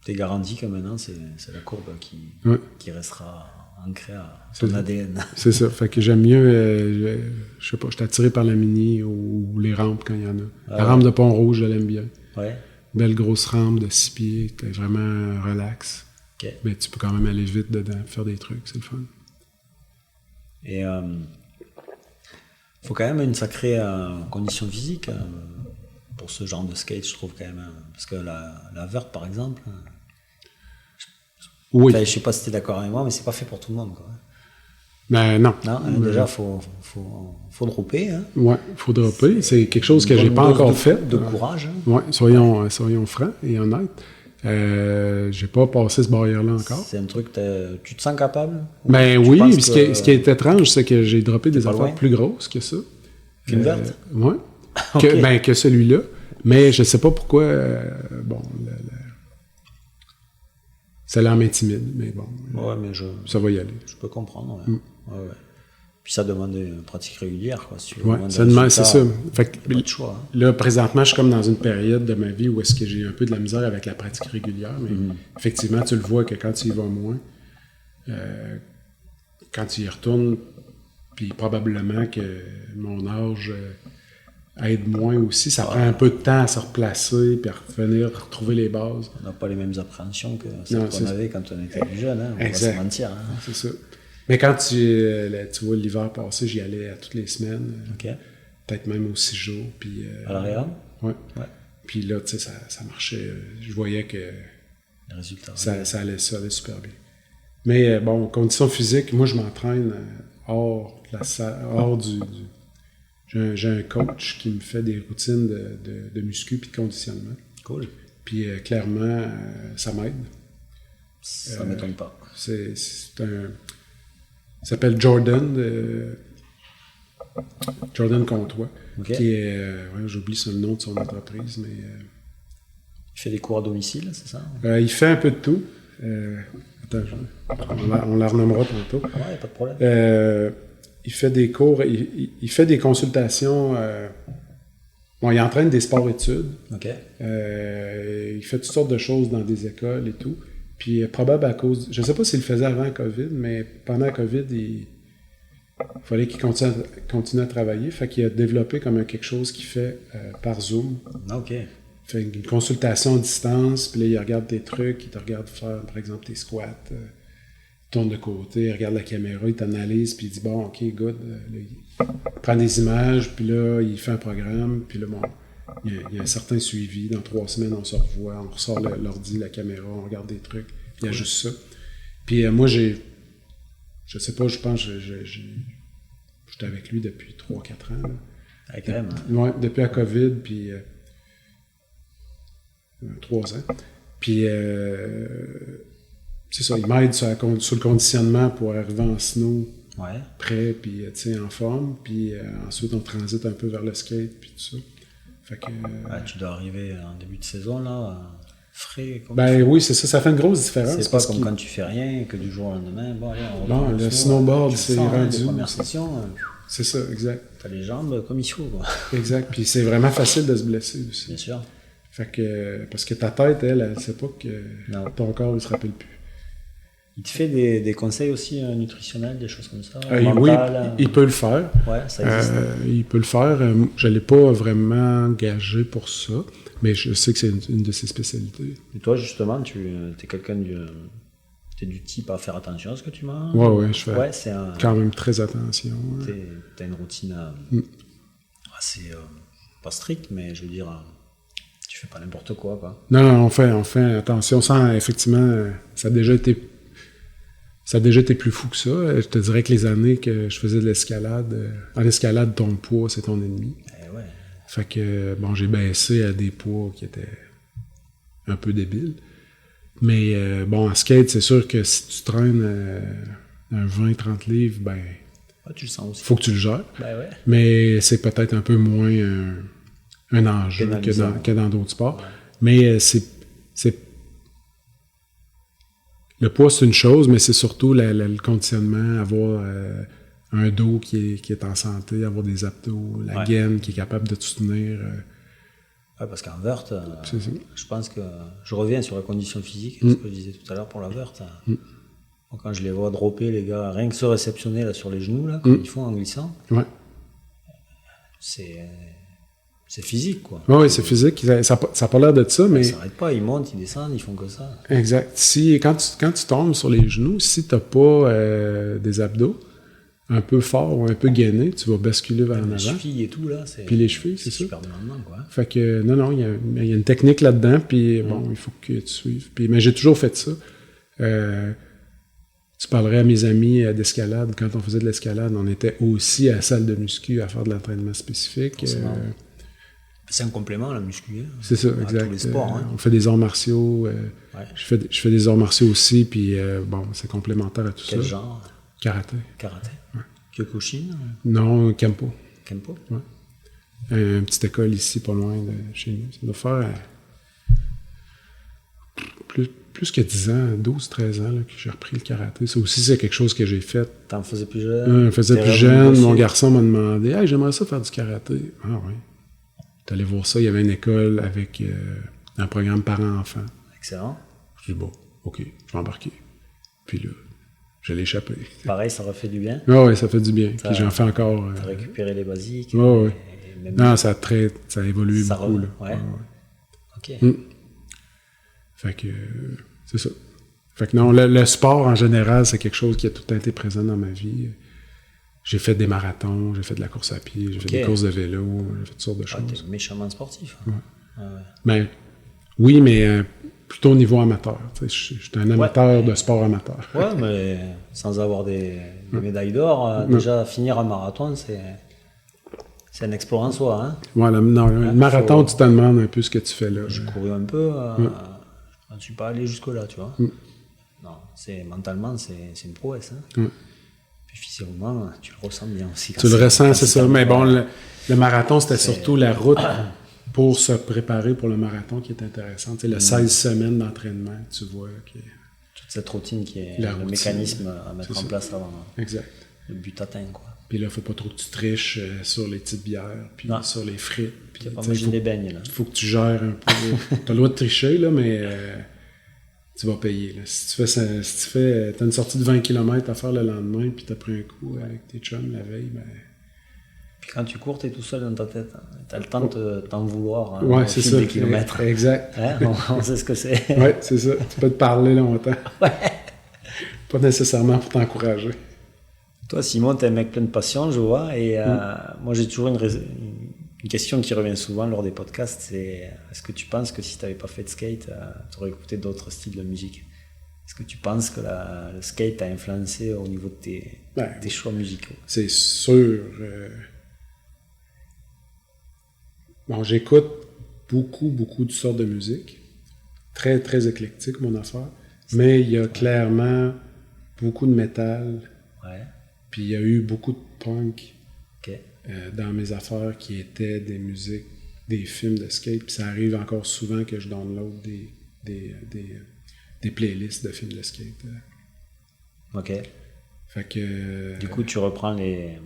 T'es garanti que maintenant, c'est la courbe qui restera ancrée à ton ADN. C'est ça. Fait que j'aime mieux, je sais pas, je suis attiré par la mini ou les rampes quand il y en a. La rampe de Pont-Rouge, je l'aime bien. Ouais. Belle grosse rampe de 6 pieds, t'es vraiment relax. Okay. Mais tu peux quand même aller vite dedans, faire des trucs, c'est le fun. Et faut quand même une sacrée condition physique pour ce genre de skate, je trouve quand même. Parce que la verte, par exemple, Oui. je sais pas si tu es d'accord avec moi, mais c'est pas fait pour tout le monde, quoi. Ben non. Non, déjà, faut dropper. Hein. Ouais, faut dropper. C'est quelque chose que j'ai pas encore fait. De courage. Hein. Ouais, soyons francs et honnêtes. J'ai pas passé ce barrière-là encore. C'est un truc, tu te sens capable? Ben oui, puis ce qui est étrange, c'est que j'ai droppé des affaires plus grosses que ça. Qu'une verte? Ouais. Okay. Que celui-là. Mais je sais pas pourquoi. Ça l'air m'intimide, mais bon. Ouais, mais ça va y aller. Je peux comprendre. Ouais. Ouais. Puis ça demande une pratique régulière, quoi. Si tu veux ça demande, c'est ça. Fait que, pas de choix. Hein. Là, présentement, je suis comme dans une période de ma vie où est-ce que j'ai un peu de la misère avec la pratique régulière, mais effectivement, tu le vois que quand tu y vas moins, quand tu y retournes, puis probablement que mon âge aide moins aussi, ça prend un peu de temps à se replacer, puis à revenir, à retrouver les bases. On n'a pas les mêmes appréhensions que celles qu'on avait quand on était plus jeune, hein. On va se mentir. Hein. C'est ça. Mais quand tu vois, l'hiver passé, j'y allais à toutes les semaines, peut-être même aux 6 jours. Puis, à l'arrière? Ouais. Puis là, tu sais, ça marchait. Je voyais que les résultats, ça allait super bien. Mais bon, conditions physiques, moi, je m'entraîne hors du... J'ai un coach qui me fait des routines de muscu puis de conditionnement. Cool. Puis clairement, ça m'aide. Ça ne m'étonne pas. C'est un... Il s'appelle Jordan. Jordan Comtois. Qui est... j'oublie le nom de son entreprise, mais... il fait des cours à domicile, c'est ça? Il fait un peu de tout. Attends, on la renommera tantôt. Ouais, pas de problème. Il fait des cours, il fait des consultations. Il entraîne des sports-études. Il fait toutes sortes de choses dans des écoles et tout. Puis probable à cause... Je ne sais pas s'il le faisait avant la COVID, mais pendant la COVID, il fallait qu'il continue à travailler. Fait qu'il a développé comme quelque chose qu'il fait par Zoom. OK. Il fait une consultation à distance, puis là, il regarde tes trucs, il te regarde faire, par exemple, tes squats. Il tourne de côté, il regarde la caméra, il t'analyse, puis il dit « Bon, OK, good. » Il prend des images, puis là, il fait un programme, puis là, bon, il y a un certain suivi. Dans 3 semaines, on se revoit, on ressort l'ordi, la caméra, on regarde des trucs. Il y a juste ça. Puis moi, je sais pas, je pense que j'étais avec lui depuis 3-4 ans. Là. Quand même. Ouais, depuis la COVID, puis 3 ans. Puis c'est ça, il m'aide sur le conditionnement pour arriver en snow, prêt, puis en forme. Puis ensuite, on transite un peu vers le skate, puis tout ça. Fait que, tu dois arriver en début de saison, là, frais. Oui, c'est ça, ça fait une grosse différence. C'est pas comme quand tu fais rien, que du jour au lendemain, non, le snowboard, c'est rendu... Les premières sessions, c'est ça, exact. T'as les jambes comme il faut, quoi. Exact, puis c'est vraiment facile de se blesser aussi. Bien sûr. Fait que, parce que ta tête, elle sait pas que ton corps, il se rappelle plus. Il te fait des conseils aussi nutritionnels, des choses comme ça? Oui, il peut le faire. Ouais, ça existe. Il peut le faire. Je ne l'ai pas vraiment engagé pour ça, mais je sais que c'est une de ses spécialités. Et toi, justement, tu es quelqu'un t'es du type à faire attention à ce que tu manges? Oui, je fais quand même très attention. Tu as une routine assez, pas stricte, mais je veux dire, tu fais pas n'importe quoi. Non, on fait attention. Effectivement, ça a déjà été plus fou que ça. Je te dirais que les années que je faisais de l'escalade, en escalade, ton poids, c'est ton ennemi. Ouais. Fait que, j'ai baissé à des poids qui étaient un peu débiles. Mais, en skate, c'est sûr que si tu traînes un 20-30 livres, tu le sens aussi. Faut que tu le gères. Ouais. Mais c'est peut-être un peu moins un enjeu que dans d'autres sports. Ouais. Mais c'est le poids, c'est une chose, mais c'est surtout le conditionnement, avoir un dos qui est en santé, avoir des abdos, la gaine qui est capable de te soutenir. Parce qu'en vert, je pense que... Je reviens sur la condition physique, ce que je disais tout à l'heure pour la vert. Quand je les vois dropper, les gars, rien que se réceptionner là, sur les genoux, là, comme ils font en glissant, c'est physique, quoi. Oui, c'est physique. Ça n'a pas l'air de ça, mais... Ça s'arrête pas, ils montent, ils descendent, ils font que ça. Exact. Quand tu tombes sur les genoux, si tu n'as pas des abdos, un peu fort ou un peu gainé, tu vas basculer vers en Les avant. chevilles et tout, là, c'est... Puis les chevilles, c'est ça. super demandant, quoi. Fait que, non, il y a une technique là-dedans, puis bon, il faut que tu suives. Puis, mais j'ai toujours fait ça. Tu parlerais à mes amis d'escalade. Quand on faisait de l'escalade, on était aussi à la salle de muscu à faire de l'entraînement spécifique. C'est un complément, la muscu. C'est ça, à exact. tous les sports. Hein. On fait des arts martiaux. Je fais des arts martiaux aussi, puis bon, c'est complémentaire à tout ça. Quel genre? Karaté. Karaté. Kyokushin? Non, Kempo. Kempo? Ouais. Une petite école ici, pas loin de chez nous. Ça doit faire plus que 10 ans, 12-13 ans là, que j'ai repris le karaté. Ça aussi, c'est quelque chose que j'ai fait. T'en faisais plus jeune? Je faisais plus jeune. Mon garçon m'a demandé « Hey, j'aimerais ça faire du karaté. » Ah oui. T'es allé voir ça, il y avait une école avec un programme parents-enfants. Excellent. Je dis « Bon, OK, je vais embarquer. » Puis là, je l'ai échappé. Pareil, ça refait du bien? Ah oui, ça fait du bien. Puis j'en fais encore. T'as récupéré les basiques? Oui. Non, ça a évolué ça beaucoup. Là. Ouais. OK. Fait que c'est ça. Fait que non, le sport en général, c'est quelque chose qui a tout le temps été présent dans ma vie. J'ai fait des marathons, j'ai fait de la course à pied, j'ai fait des courses de vélo, j'ai fait toutes sortes de choses. T'es méchamment sportif. Ouais. Ben, oui, mais plutôt au niveau amateur. Je suis un amateur de sport amateur. Ouais, mais sans avoir des médailles d'or, déjà finir un marathon, c'est un exploit en soi. Hein? Voilà, le marathon, tu te demandes un peu ce que tu fais là. J'ai couru un peu, je ne suis pas allé jusque-là, tu vois. Non, mentalement, c'est une prouesse. Hein? Puis physiquement, tu le ressens bien aussi. Tu le ressens, c'est ça. Mais bon, le marathon, c'était surtout la route pour se préparer pour le marathon qui est intéressant. Tu sais, le 16 semaines d'entraînement, tu vois. Toute cette routine qui est le routine, mécanisme à mettre en place avant exact. le but atteint, quoi. Puis là, il ne faut pas trop que tu triches sur les petites bières, puis sur les frites. Puis, tu n'as pas mangé des beignes, là. Il faut que tu gères un peu. Tu as le droit de tricher, là, mais tu vas payer. Là. Si tu as une sortie de 20 km à faire le lendemain, puis tu as pris un coup avec tes chums la veille, ben... Puis quand tu cours, tu es tout seul dans ta tête. Tu as le temps de t'en vouloir. Ouais, c'est ça. Des kilomètres. Exact. Hein? On sait ce que c'est. Ouais, c'est ça. Tu peux te parler longtemps. Ouais. Pas nécessairement pour t'encourager. Toi, Simon, t'es un mec plein de passion, je vois. Et moi, j'ai toujours une question qui revient souvent lors des podcasts. C'est est-ce que tu penses que si tu n'avais pas fait de skate, tu aurais écouté d'autres styles de musique? Est-ce que tu penses que le skate a influencé au niveau de tes choix musicaux? C'est sûr. Bon, j'écoute beaucoup de sortes de musique. Très, très éclectique, mon affaire. Mais il y a clairement beaucoup de métal. Ouais. Puis il y a eu beaucoup de punk dans mes affaires qui étaient des musiques, des films de skate. Puis ça arrive encore souvent que je download des playlists de films de skate. OK. Fait que... Du coup, tu reprends les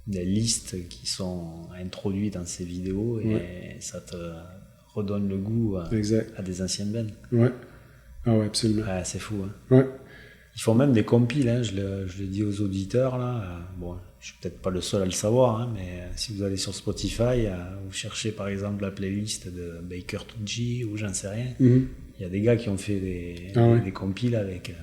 listes qui sont introduites dans ces vidéos et ça te redonne le goût à des anciennes bands. Ouais. Ah ouais, absolument. Ouais, c'est fou. Hein. Ouais. Ils font même des compiles, hein, je le dis aux auditeurs, là. Bon, je suis peut-être pas le seul à le savoir, hein, mais si vous allez sur Spotify, vous cherchez par exemple la playlist de Baker Tucci ou j'en sais rien, il y a des gars qui ont fait des compiles avec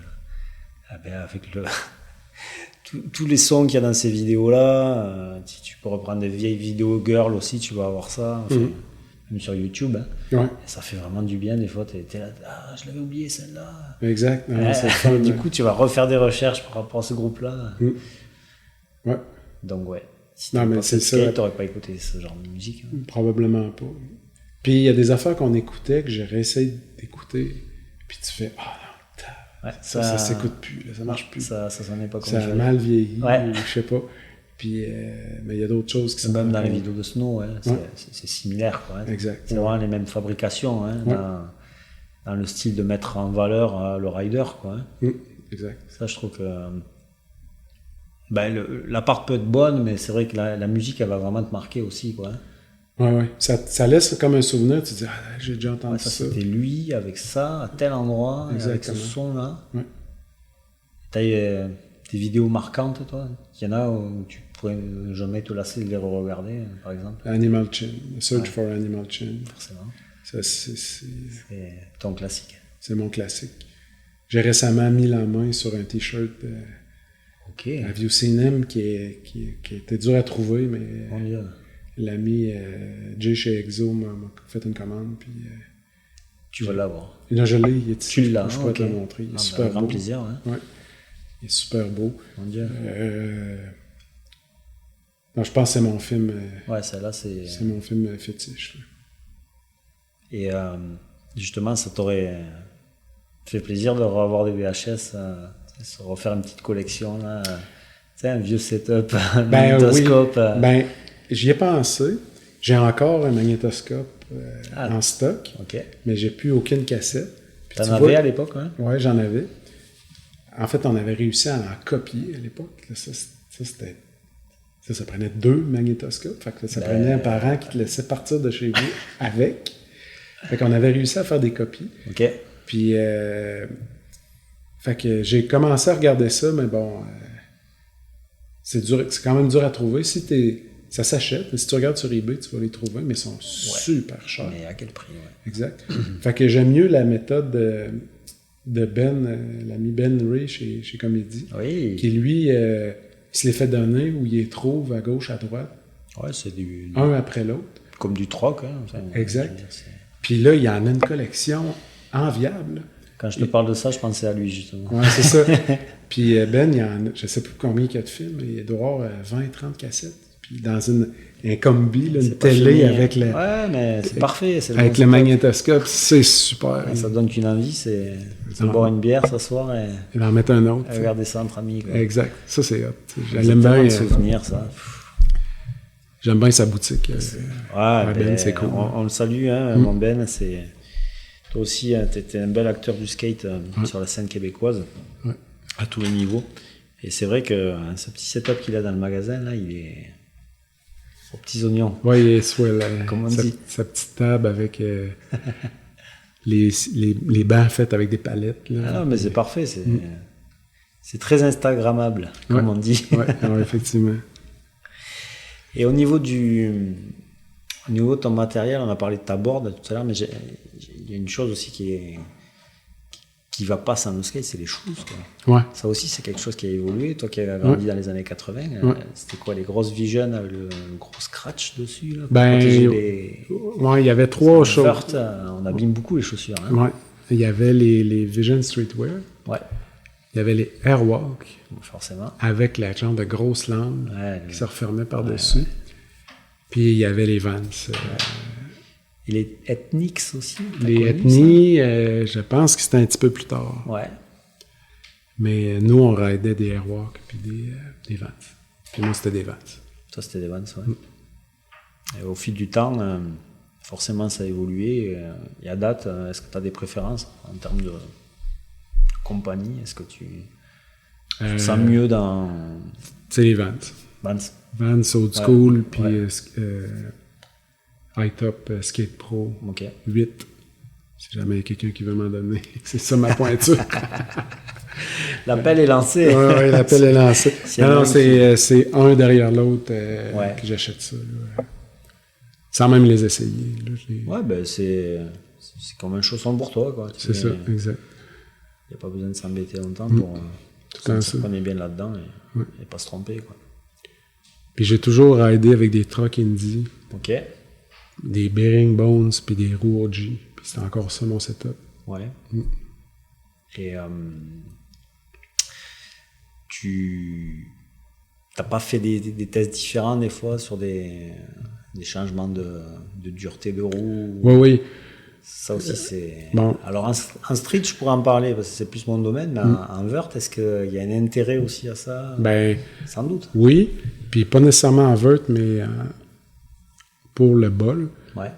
tous les sons qu'il y a dans ces vidéos-là. Tu peux reprendre des vieilles vidéos girl aussi, tu vas avoir ça. Enfin, même sur YouTube. Hein. Ouais. Ça fait vraiment du bien, des fois, t'es là, je l'avais oublié celle-là. Exact. Du coup, tu vas refaire des recherches par rapport à ce groupe-là. Ouais. Donc, ouais. Si t'avais pas fait de skate, t'aurais pas écouté ce genre de musique. Hein. Probablement pas. Puis, il y a des affaires qu'on écoutait, que j'ai réessayé d'écouter, puis tu fais, non, ça s'écoute plus, là, ça marche plus. Ça s'en est pas comme ça a mal vieilli, je sais pas. Puis, mais il y a d'autres choses qui sont... Même dans les vidéos de Snow, hein, c'est similaire. Quoi, hein. Exact. C'est vraiment les mêmes fabrications, hein, dans le style de mettre en valeur le rider. Quoi, hein. Exact. Ça, je trouve que... la part peut être bonne, mais c'est vrai que la musique, elle va vraiment te marquer aussi. Quoi, hein. Ouais. Ça laisse comme un souvenir, tu te dis, j'ai déjà entendu ça. C'était lui, avec ça, à tel endroit, avec ce son-là. Ouais. T'as des vidéos marquantes, toi? Il y en a où tu pourrais jamais te lasser de les re-regarder, par exemple? Animal Chin, Search for Animal Chin. Forcément. Ça, c'est ton classique. C'est mon classique. J'ai récemment mis la main sur un t-shirt À Vieux Cinem, qui était dur à trouver, mais l'ami Jay chez Exo m'a fait une commande, puis... tu vas l'avoir. Non, je l'ai, il est Tu l'as, je peux te le montrer. Il est super beau. Grand plaisir, hein. Ouais. Il est super beau. Mon Dieu. Non, je pense que c'est mon film... celle-là, c'est... C'est mon film fétiche, là. Et justement, ça t'aurait fait plaisir de revoir des VHS, se refaire une petite collection, là. Tu sais, un vieux setup, un magnétoscope. Oui. J'y ai pensé. J'ai encore un magnétoscope en stock, mais j'ai plus aucune cassette. T'en avais à l'époque, hein? Oui, j'en avais. En fait, on avait réussi à en copier à l'époque. Ça prenait 2 magnétoscopes. Fait que ça prenait un parent qui te laissait partir de chez vous avec. Fait qu'on avait réussi à faire des copies. Puis, fait que j'ai commencé à regarder ça, mais bon, c'est quand même dur à trouver. Ça s'achète, mais si tu regardes sur eBay, tu vas les trouver, mais ils sont super chers. Mais à quel prix, Exact. Fait que j'aime mieux la méthode de Ben, l'ami Ben Ray chez Comédie, qui lui, il se les fait donner ou il les trouve à gauche, à droite. Ouais, c'est un après l'autre. Comme du troc, hein. Enfin, exact. Puis là, il y en a une collection enviable. Quand je te parle de ça, je pensais à lui, justement. Ouais, c'est ça. Puis Ben, il y en a, je sais plus combien il y a de films, mais il doit avoir 20-30 cassettes. Puis dans un combi, là, une télé avec le... Ouais, mais c'est parfait. Avec le magnétoscope, c'est super. Ouais, ça donne qu'une envie, c'est boire une bière, s'asseoir et en mettre un autre. Regarder ça entre amis. Quoi. Exact. Ça, c'est hot. J'aime bien de souvenirs, ça. J'aime bien sa boutique. Ben, c'est cool. On le salue, hein, mon Ben. Toi aussi, tu étais un bel acteur du skate sur la scène québécoise, à tous les niveaux. Et c'est vrai que ce petit setup qu'il a dans le magasin, là, il est aux petits oignons. Oui, il est swell. Comme on dit. Sa petite table avec les bancs faits avec des palettes. Là. Ah non, mais c'est parfait. C'est très instagrammable, comme on dit. Oui, effectivement. Et au niveau de ton matériel, on a parlé de ta board tout à l'heure, mais il y a une chose aussi qui va pas sans le skate, c'est les shoes. Quoi. Ouais. Ça aussi, c'est quelque chose qui a évolué. Toi qui avais grandi dans les années 80, c'était quoi, les grosses Vision avec le gros scratch dessus là, il y avait 3 choses. Vert, on abîme beaucoup les chaussures. Hein. Ouais. Il y avait les Vision Streetwear. Ouais. Il y avait les Airwalk. Forcément. Avec la genre de grosse lame qui se refermait par-dessus. Puis il y avait les Vans. Et les Ethnics aussi. Les Ethnies, je pense que c'était un petit peu plus tard. Ouais. Mais nous, on raidait des Airwalk puis des Vans. Puis moi, c'était des Vans. Toi, c'était des Vans, ouais. Et au fil du temps, forcément, ça a évolué. Et à date, est-ce que tu as des préférences en termes de compagnie? Est-ce que tu sens mieux dans... C'est les Vans. Vans Old School, puis High Top Skate Pro 8. Si jamais il y a quelqu'un qui veut m'en donner. C'est ça ma pointure. L'appel est lancé. Oui, l'appel est lancé. Non, c'est un derrière l'autre que j'achète ça. Là. Sans même les essayer. Là, ben c'est comme un chausson pour toi. Quoi. C'est ça, exact. Il n'y a pas besoin de s'embêter longtemps pour se connaître bien là-dedans et pas se tromper. Quoi. Puis j'ai toujours raidé avec des trucks Indy. OK. Des bearing bones puis des roues OG. Puis c'est encore ça mon setup. Ouais. Et tu n'as pas fait des tests différents des fois sur des changements de dureté de roue? Oui. Ça aussi, c'est... Bon. Alors, en street, je pourrais en parler, parce que c'est plus mon domaine, mais en vert, est-ce qu'il y a un intérêt aussi à ça? Sans doute. Oui, puis pas nécessairement en vert, mais pour le bol. Ouais.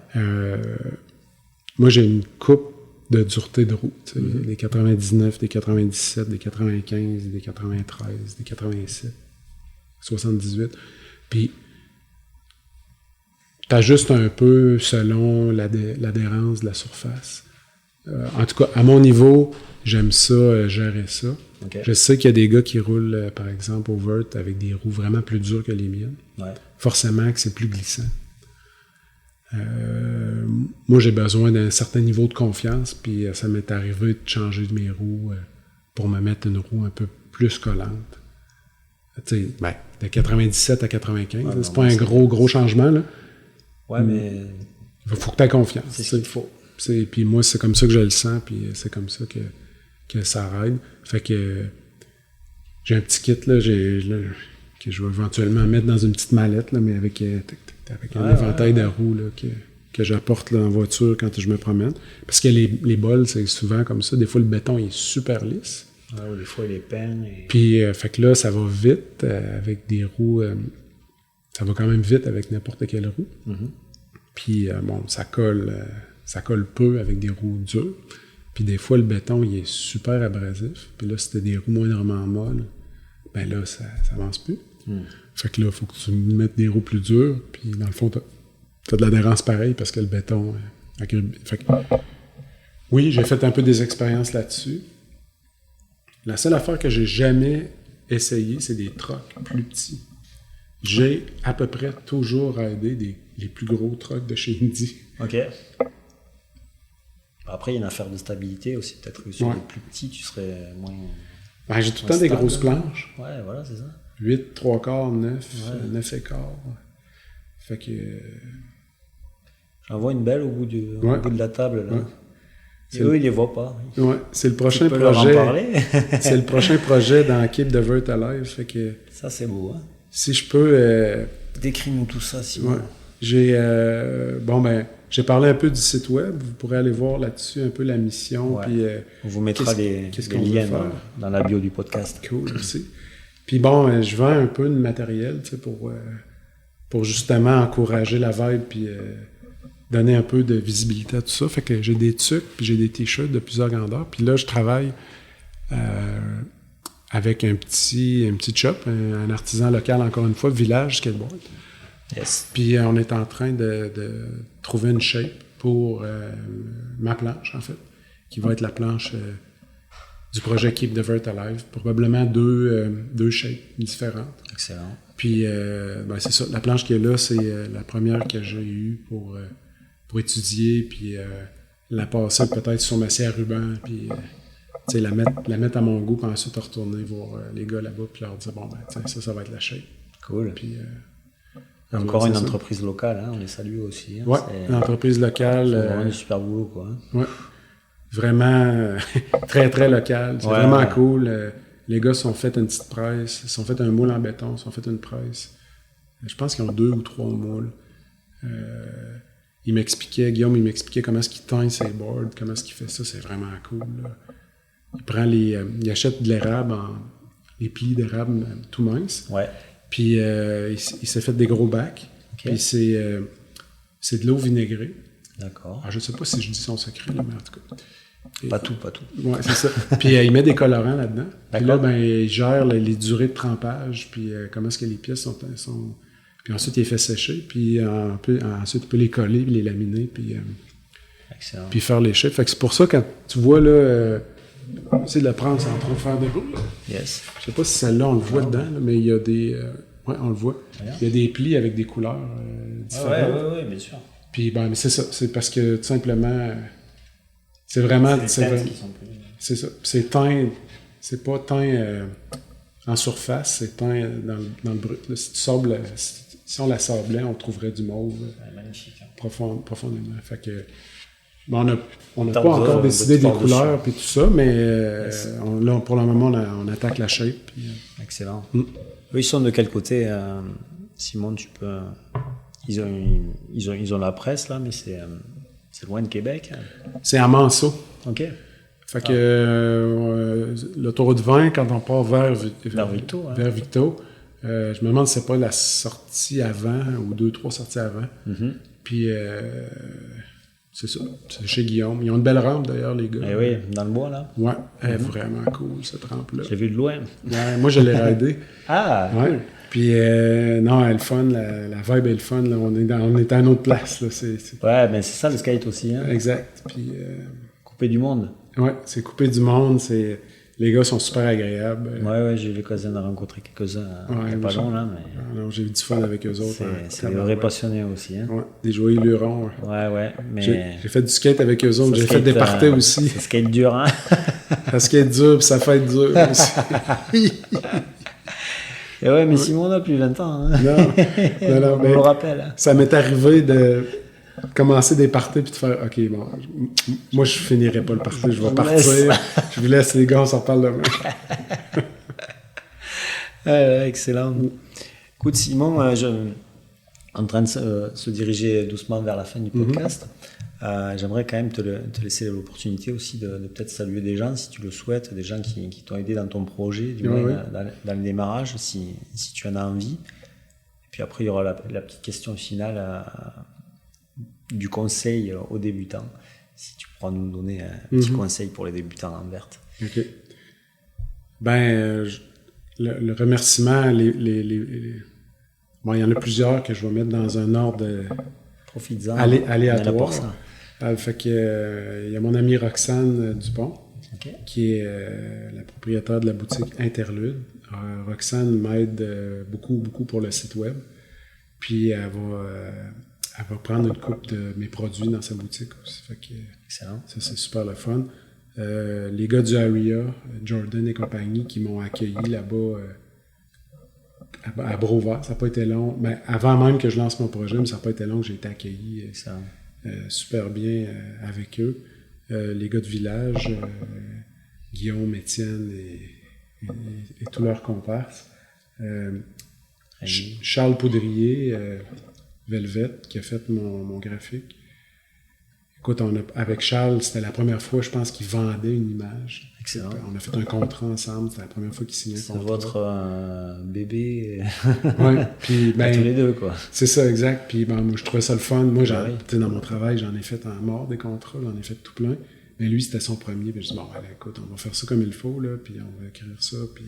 Moi, j'ai une coupe de dureté de roue, des 99, des 97, des 95, des 93, des 87, 78. Puis, t'ajustes un peu selon l'adhérence de la surface. En tout cas, à mon niveau, j'aime ça, gérer ça. Okay. Je sais qu'il y a des gars qui roulent, par exemple, au vert avec des roues vraiment plus dures que les miennes. Ouais. Forcément que c'est plus glissant. Moi, j'ai besoin d'un certain niveau de confiance, puis ça m'est arrivé de changer mes roues pour me mettre une roue un peu plus collante. Tu sais, ben, de 97 à 95, Ouais, c'est pas un gros changement, là. Ouais, mais... Il faut que tu aies confiance. C'est ce qu'il faut. Puis moi, c'est comme ça que je le sens, puis c'est comme ça que ça aide. Fait que j'ai un petit kit, là, que je vais éventuellement mettre dans une petite mallette, là, mais avec un éventail de roues, là, que j'apporte là, en voiture quand je me promène. Parce que les bols, c'est souvent comme ça. Des fois, le béton il est super lisse. Ouais, des fois, il est peint. Puis, fait que là, ça va vite avec des roues. Ça va quand même vite avec n'importe quelle roue. Mm-hmm. Puis, bon, ça colle peu avec des roues dures. Puis, des fois, le béton, il est super abrasif. Puis là, si t'as des roues moindrement molles, ben là, ça avance plus. Fait que là, il faut que tu mettes des roues plus dures. Puis, dans le fond, t'as de l'adhérence pareille parce que le béton... fait que, oui, j'ai fait un peu des expériences là-dessus. La seule affaire que j'ai jamais essayé, c'est des trucks plus petits. J'ai à peu près toujours aidé les plus gros trucks de chez Indy. OK. Après, il y a une affaire de stabilité aussi. Peut-être que sur les plus petits, tu serais moins... Ben, j'ai tout le temps des grosses planches. Ouais, voilà, c'est ça. 8, 3/4, 9, 9 et quart. Fait que... J'en vois une belle au bout de la table, là. Ouais. Et eux, ils les voient pas. Ouais, c'est le prochain Tu peux leur en projet. parler. C'est le prochain projet dans Keep the Vert Alive. Fait que Ça, c'est beau, hein. si je peux... Décris-nous tout ça, Simon. Ouais. J'ai parlé un peu du site web. Vous pourrez aller voir là-dessus un peu la mission. Ouais. Puis, On vous mettra les qu'on liens veut faire. dans la bio du podcast. Cool, merci. Puis bon, je vends un peu de matériel, tu sais, pour justement encourager la vibe puis donner un peu de visibilité à tout ça. Fait que j'ai des tucs puis j'ai des t-shirts de plusieurs grandeurs. Puis là, je travaille avec un petit shop, un artisan local, encore une fois, Village Skateboard. Yes. Puis on est en train de trouver une shape pour ma planche, en fait, qui va être la planche du projet Keep the Vert Alive. Probablement deux shapes différentes. Excellent. Puis, c'est ça. La planche qui est là, c'est la première que j'ai eue pour étudier, puis la passer peut-être sur ma scie à ruban, puis la mettre à mon goût, puis ensuite retourner voir les gars là-bas, puis leur dire, bon, ben, ça va être la shape. Cool. Puis, encore une entreprise locale, hein, on les salue aussi. Hein, ouais, une entreprise locale. C'est vraiment du super boulot, quoi. Hein. Ouais. Vraiment très, très local. C'est vraiment cool. Les gars sont fait une petite presse, sont fait un moule en béton, sont fait une presse. Je pense qu'ils ont 2 ou 3 moules. Guillaume, il m'expliquait comment est-ce qu'il teint ses boards, comment est-ce qu'il fait ça, c'est vraiment cool. Là. Il prend il achète de l'érable, les plis d'érable tout minces. Ouais. Puis il s'est fait des gros bacs. Okay. Puis c'est de l'eau vinaigrée. D'accord. Alors, je sais pas si je dis son secret, là, mais en tout cas. Pas tout. Ouais, c'est ça. Puis il met des colorants là-dedans. Puis là, ben, il gère les durées de trempage, puis comment est-ce que les pièces sont... Puis ensuite, il les fait sécher, puis ensuite, il peut les coller, puis les laminer, puis faire les shapes. Fait que c'est pour ça, quand tu vois, là, tu sais, le prendre, c'est en train de faire des bruits. Yes. Je sais pas si celle-là, on le voit dedans, là, mais il y a des... ouais, on le voit. Il y a des plis avec des couleurs différentes. Ouais, bien sûr. Puis, ben, mais c'est ça. C'est parce que, tout simplement... C'est vraiment... C'est ça. C'est teint... C'est pas teint en surface, c'est teint dans le brut. Là. Si tu sables... Si on la sablait, on trouverait du mauve. Magnifique. Hein. Profondément. Fait que... on n'a pas encore décidé des couleurs et tout ça, mais là, pour le moment, on attaque la shape. Puis, excellent. Eux, ils sont de quel côté, Simon, tu peux... Ils ont la presse, là, mais c'est loin de Québec. C'est à Manceau. OK. Fait que l'autoroute 20, quand on part vers Victo, je me demande si c'est pas la sortie avant ou 2-3 sorties avant. Mm-hmm. Puis c'est ça, c'est chez Guillaume. Ils ont une belle rampe d'ailleurs, les gars. Eh oui, dans le bois, là. Ouais, elle est vraiment cool, cette rampe-là. J'ai vu de loin. Ouais, moi, je l'ai raidée. Ah! Ouais. Cool. Puis, non, elle est le fun, la vibe est le fun. Là. On est à une autre place. Là. Ouais, mais c'est ça le skate aussi. Hein? Exact. Puis, coupé du monde. Ouais, c'est coupé du monde. Les gars sont super agréables. Ouais, j'ai eu l'occasion de rencontrer quelques-uns il n'y a pas long, là. Mais... Alors, j'ai eu du fun avec eux autres. C'est des vrais passionnés aussi. Hein? Ouais, des joyeux lurons. Ouais, mais... J'ai fait du skate avec eux autres. J'ai fait des parties aussi. Ça skate dur, hein? Ça skate dur, puis ça fait dur aussi. Et ouais, mais Simon a plus 20 ans. Hein. Non, on me le rappelle. Ça m'est arrivé de commencer des parties puis de faire OK, bon, moi je finirai pas le party, je vais partir. Je vous laisse les gars, on s'en reparle demain. Excellent. Écoute, Simon, en train de se diriger doucement vers la fin du podcast. J'aimerais quand même te laisser l'opportunité aussi de peut-être saluer des gens, si tu le souhaites, des gens qui t'ont aidé dans ton projet, du moins dans le démarrage, si tu en as envie. Et puis après, il y aura la petite question finale du conseil aux débutants. Si tu pourras nous donner un petit conseil pour les débutants en verte. OK. Ben, le remerciement, bon, il y en a plusieurs que je vais mettre dans un ordre Profites-en. Aléatoire. Fait que, il y a mon amie Roxane Dupont, qui est la propriétaire de la boutique Interlude. Roxane m'aide beaucoup pour le site web. Puis elle va prendre une coupe de mes produits dans sa boutique aussi. Fait que, excellent. Ça, c'est super le fun. Les gars du Aria, Jordan et compagnie, qui m'ont accueilli là-bas à Brovard. Ça n'a pas été long. Ben, avant même que je lance mon projet, mais ça n'a pas été long que j'ai été accueilli super bien avec eux. Les gars de village, Guillaume, Étienne et tous leurs comparses. Charles Poudrier, Velvet, qui a fait mon graphique. Écoute, avec Charles, c'était la première fois, je pense, qu'il vendait une image. Excellent. On a fait un contrat ensemble, c'était la première fois qu'il signait un contrat. C'est votre bébé. Oui, puis tous les deux, quoi. C'est ça, exact. Puis moi, je trouvais ça le fun. Moi, dans mon travail, j'en ai fait en mort des contrats, j'en ai fait tout plein. Mais lui, c'était son premier. Puis je dis, bon, allez, écoute, on va faire ça comme il faut, là, puis on va écrire ça, puis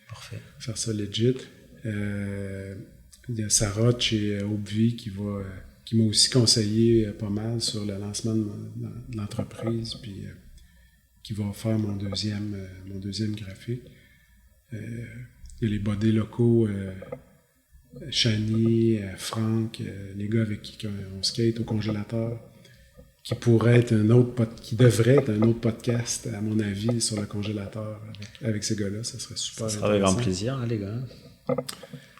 parfait. Faire ça legit. Il y a Sarah chez Aubevie qui m'a aussi conseillé pas mal sur le lancement de l'entreprise, puis qui va faire mon deuxième graphique. Il y a les bodés locaux, Chani, Franck, les gars avec qui on skate au congélateur, qui devrait être un autre podcast, à mon avis, sur le congélateur avec ces gars-là. Ça serait super. Ça sera avec grand plaisir, hein, les gars.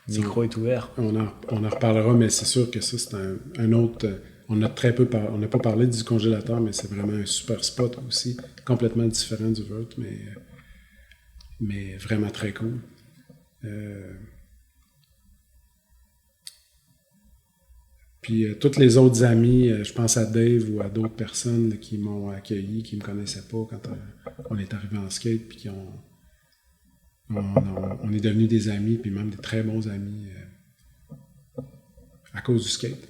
Le micro est ouvert. On en reparlera, mais c'est sûr que ça, c'est un autre... On n'a pas parlé du congélateur, mais c'est vraiment un super spot aussi, complètement différent du Vert, mais vraiment très cool. Puis tous les autres amis, je pense à Dave ou à d'autres personnes là, qui m'ont accueilli, qui ne me connaissaient pas quand on est arrivé en skate, puis on est devenus des amis, puis même des très bons amis à cause du skate.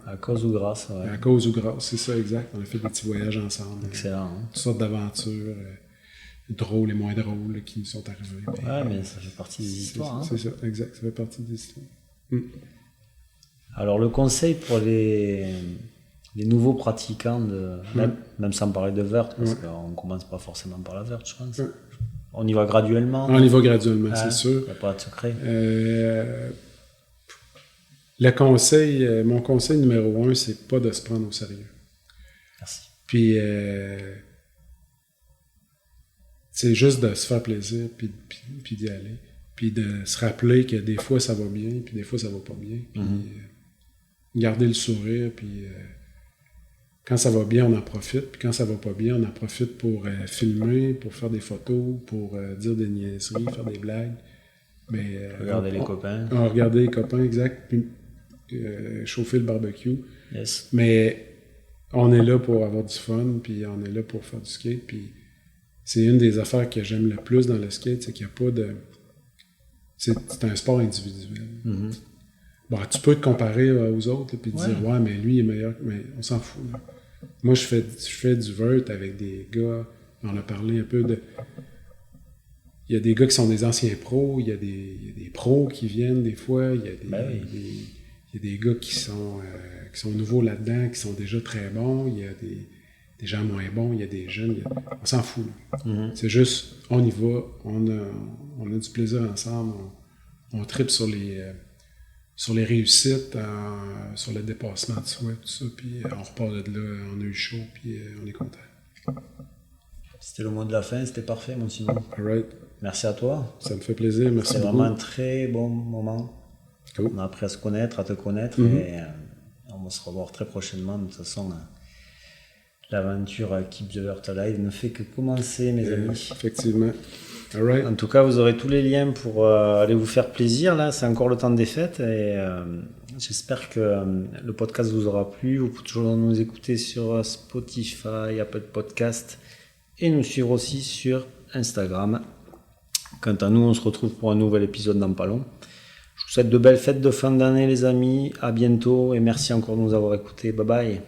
À cause ou grâce. Ouais. À cause ou grâce, c'est ça, exact. On a fait des petits voyages ensemble. Excellent. Toutes sortes d'aventures, drôles et moins drôles, là, qui nous sont arrivées. Mais ça fait partie des histoires. C'est ça, exact. Ça fait partie des histoires. Alors, le conseil pour les nouveaux pratiquants, même sans parler de Vert, parce qu'on ne commence pas forcément par la Vert, je pense. On y va graduellement. On y va graduellement, c'est sûr. Il n'y a pas de secret. Mon conseil numéro 1, c'est pas de se prendre au sérieux. Merci. Puis, c'est juste de se faire plaisir, puis d'y aller. Puis de se rappeler que des fois, ça va bien, puis des fois, ça va pas bien. Puis garder le sourire, puis quand ça va bien, on en profite. Puis quand ça va pas bien, on en profite pour filmer, pour faire des photos, pour dire des niaiseries, faire des blagues. Mais, regarder les copains. Regarder les copains, exact. Puis chauffer le barbecue. Yes. Mais on est là pour avoir du fun, puis on est là pour faire du skate. Puis c'est une des affaires que j'aime le plus dans le skate, c'est qu'il n'y a pas de... C'est un sport individuel. Mm-hmm. Bon, tu peux te comparer aux autres, puis te dire, ouais, mais lui il est meilleur, mais on s'en fout. Là. Moi, je fais du vert avec des gars, on a parlé un peu de... Il y a des gars qui sont des anciens pros, il y a des pros qui viennent des fois, il y a des gars qui sont nouveaux là-dedans, qui sont déjà très bons, il y a des gens moins bons, il y a des jeunes, on s'en fout. Mm-hmm. C'est juste, on y va, on a du plaisir ensemble, on tripe sur les réussites, sur le dépassement de soi, tout ça, puis on repart de là, on a eu chaud, puis on est content. C'était le mot de la fin, c'était parfait, mon Simon. All right. Merci à toi. Ça me fait plaisir, merci C'était beaucoup. vraiment un très bon moment. Cool. On a appris à se connaître, à te connaître, et on va se revoir très prochainement. De toute façon, l'aventure Keep the Heart Alive ne fait que commencer, mes amis. Effectivement. All right. En tout cas, vous aurez tous les liens pour aller vous faire plaisir. Là, c'est encore le temps des fêtes, et j'espère que le podcast vous aura plu. Vous pouvez toujours nous écouter sur Spotify, Apple Podcast, et nous suivre aussi sur Instagram. Quant à nous, on se retrouve pour un nouvel épisode dans pas long. Je vous souhaite de belles fêtes de fin d'année, les amis. À bientôt, et merci encore de nous avoir écoutés. Bye bye.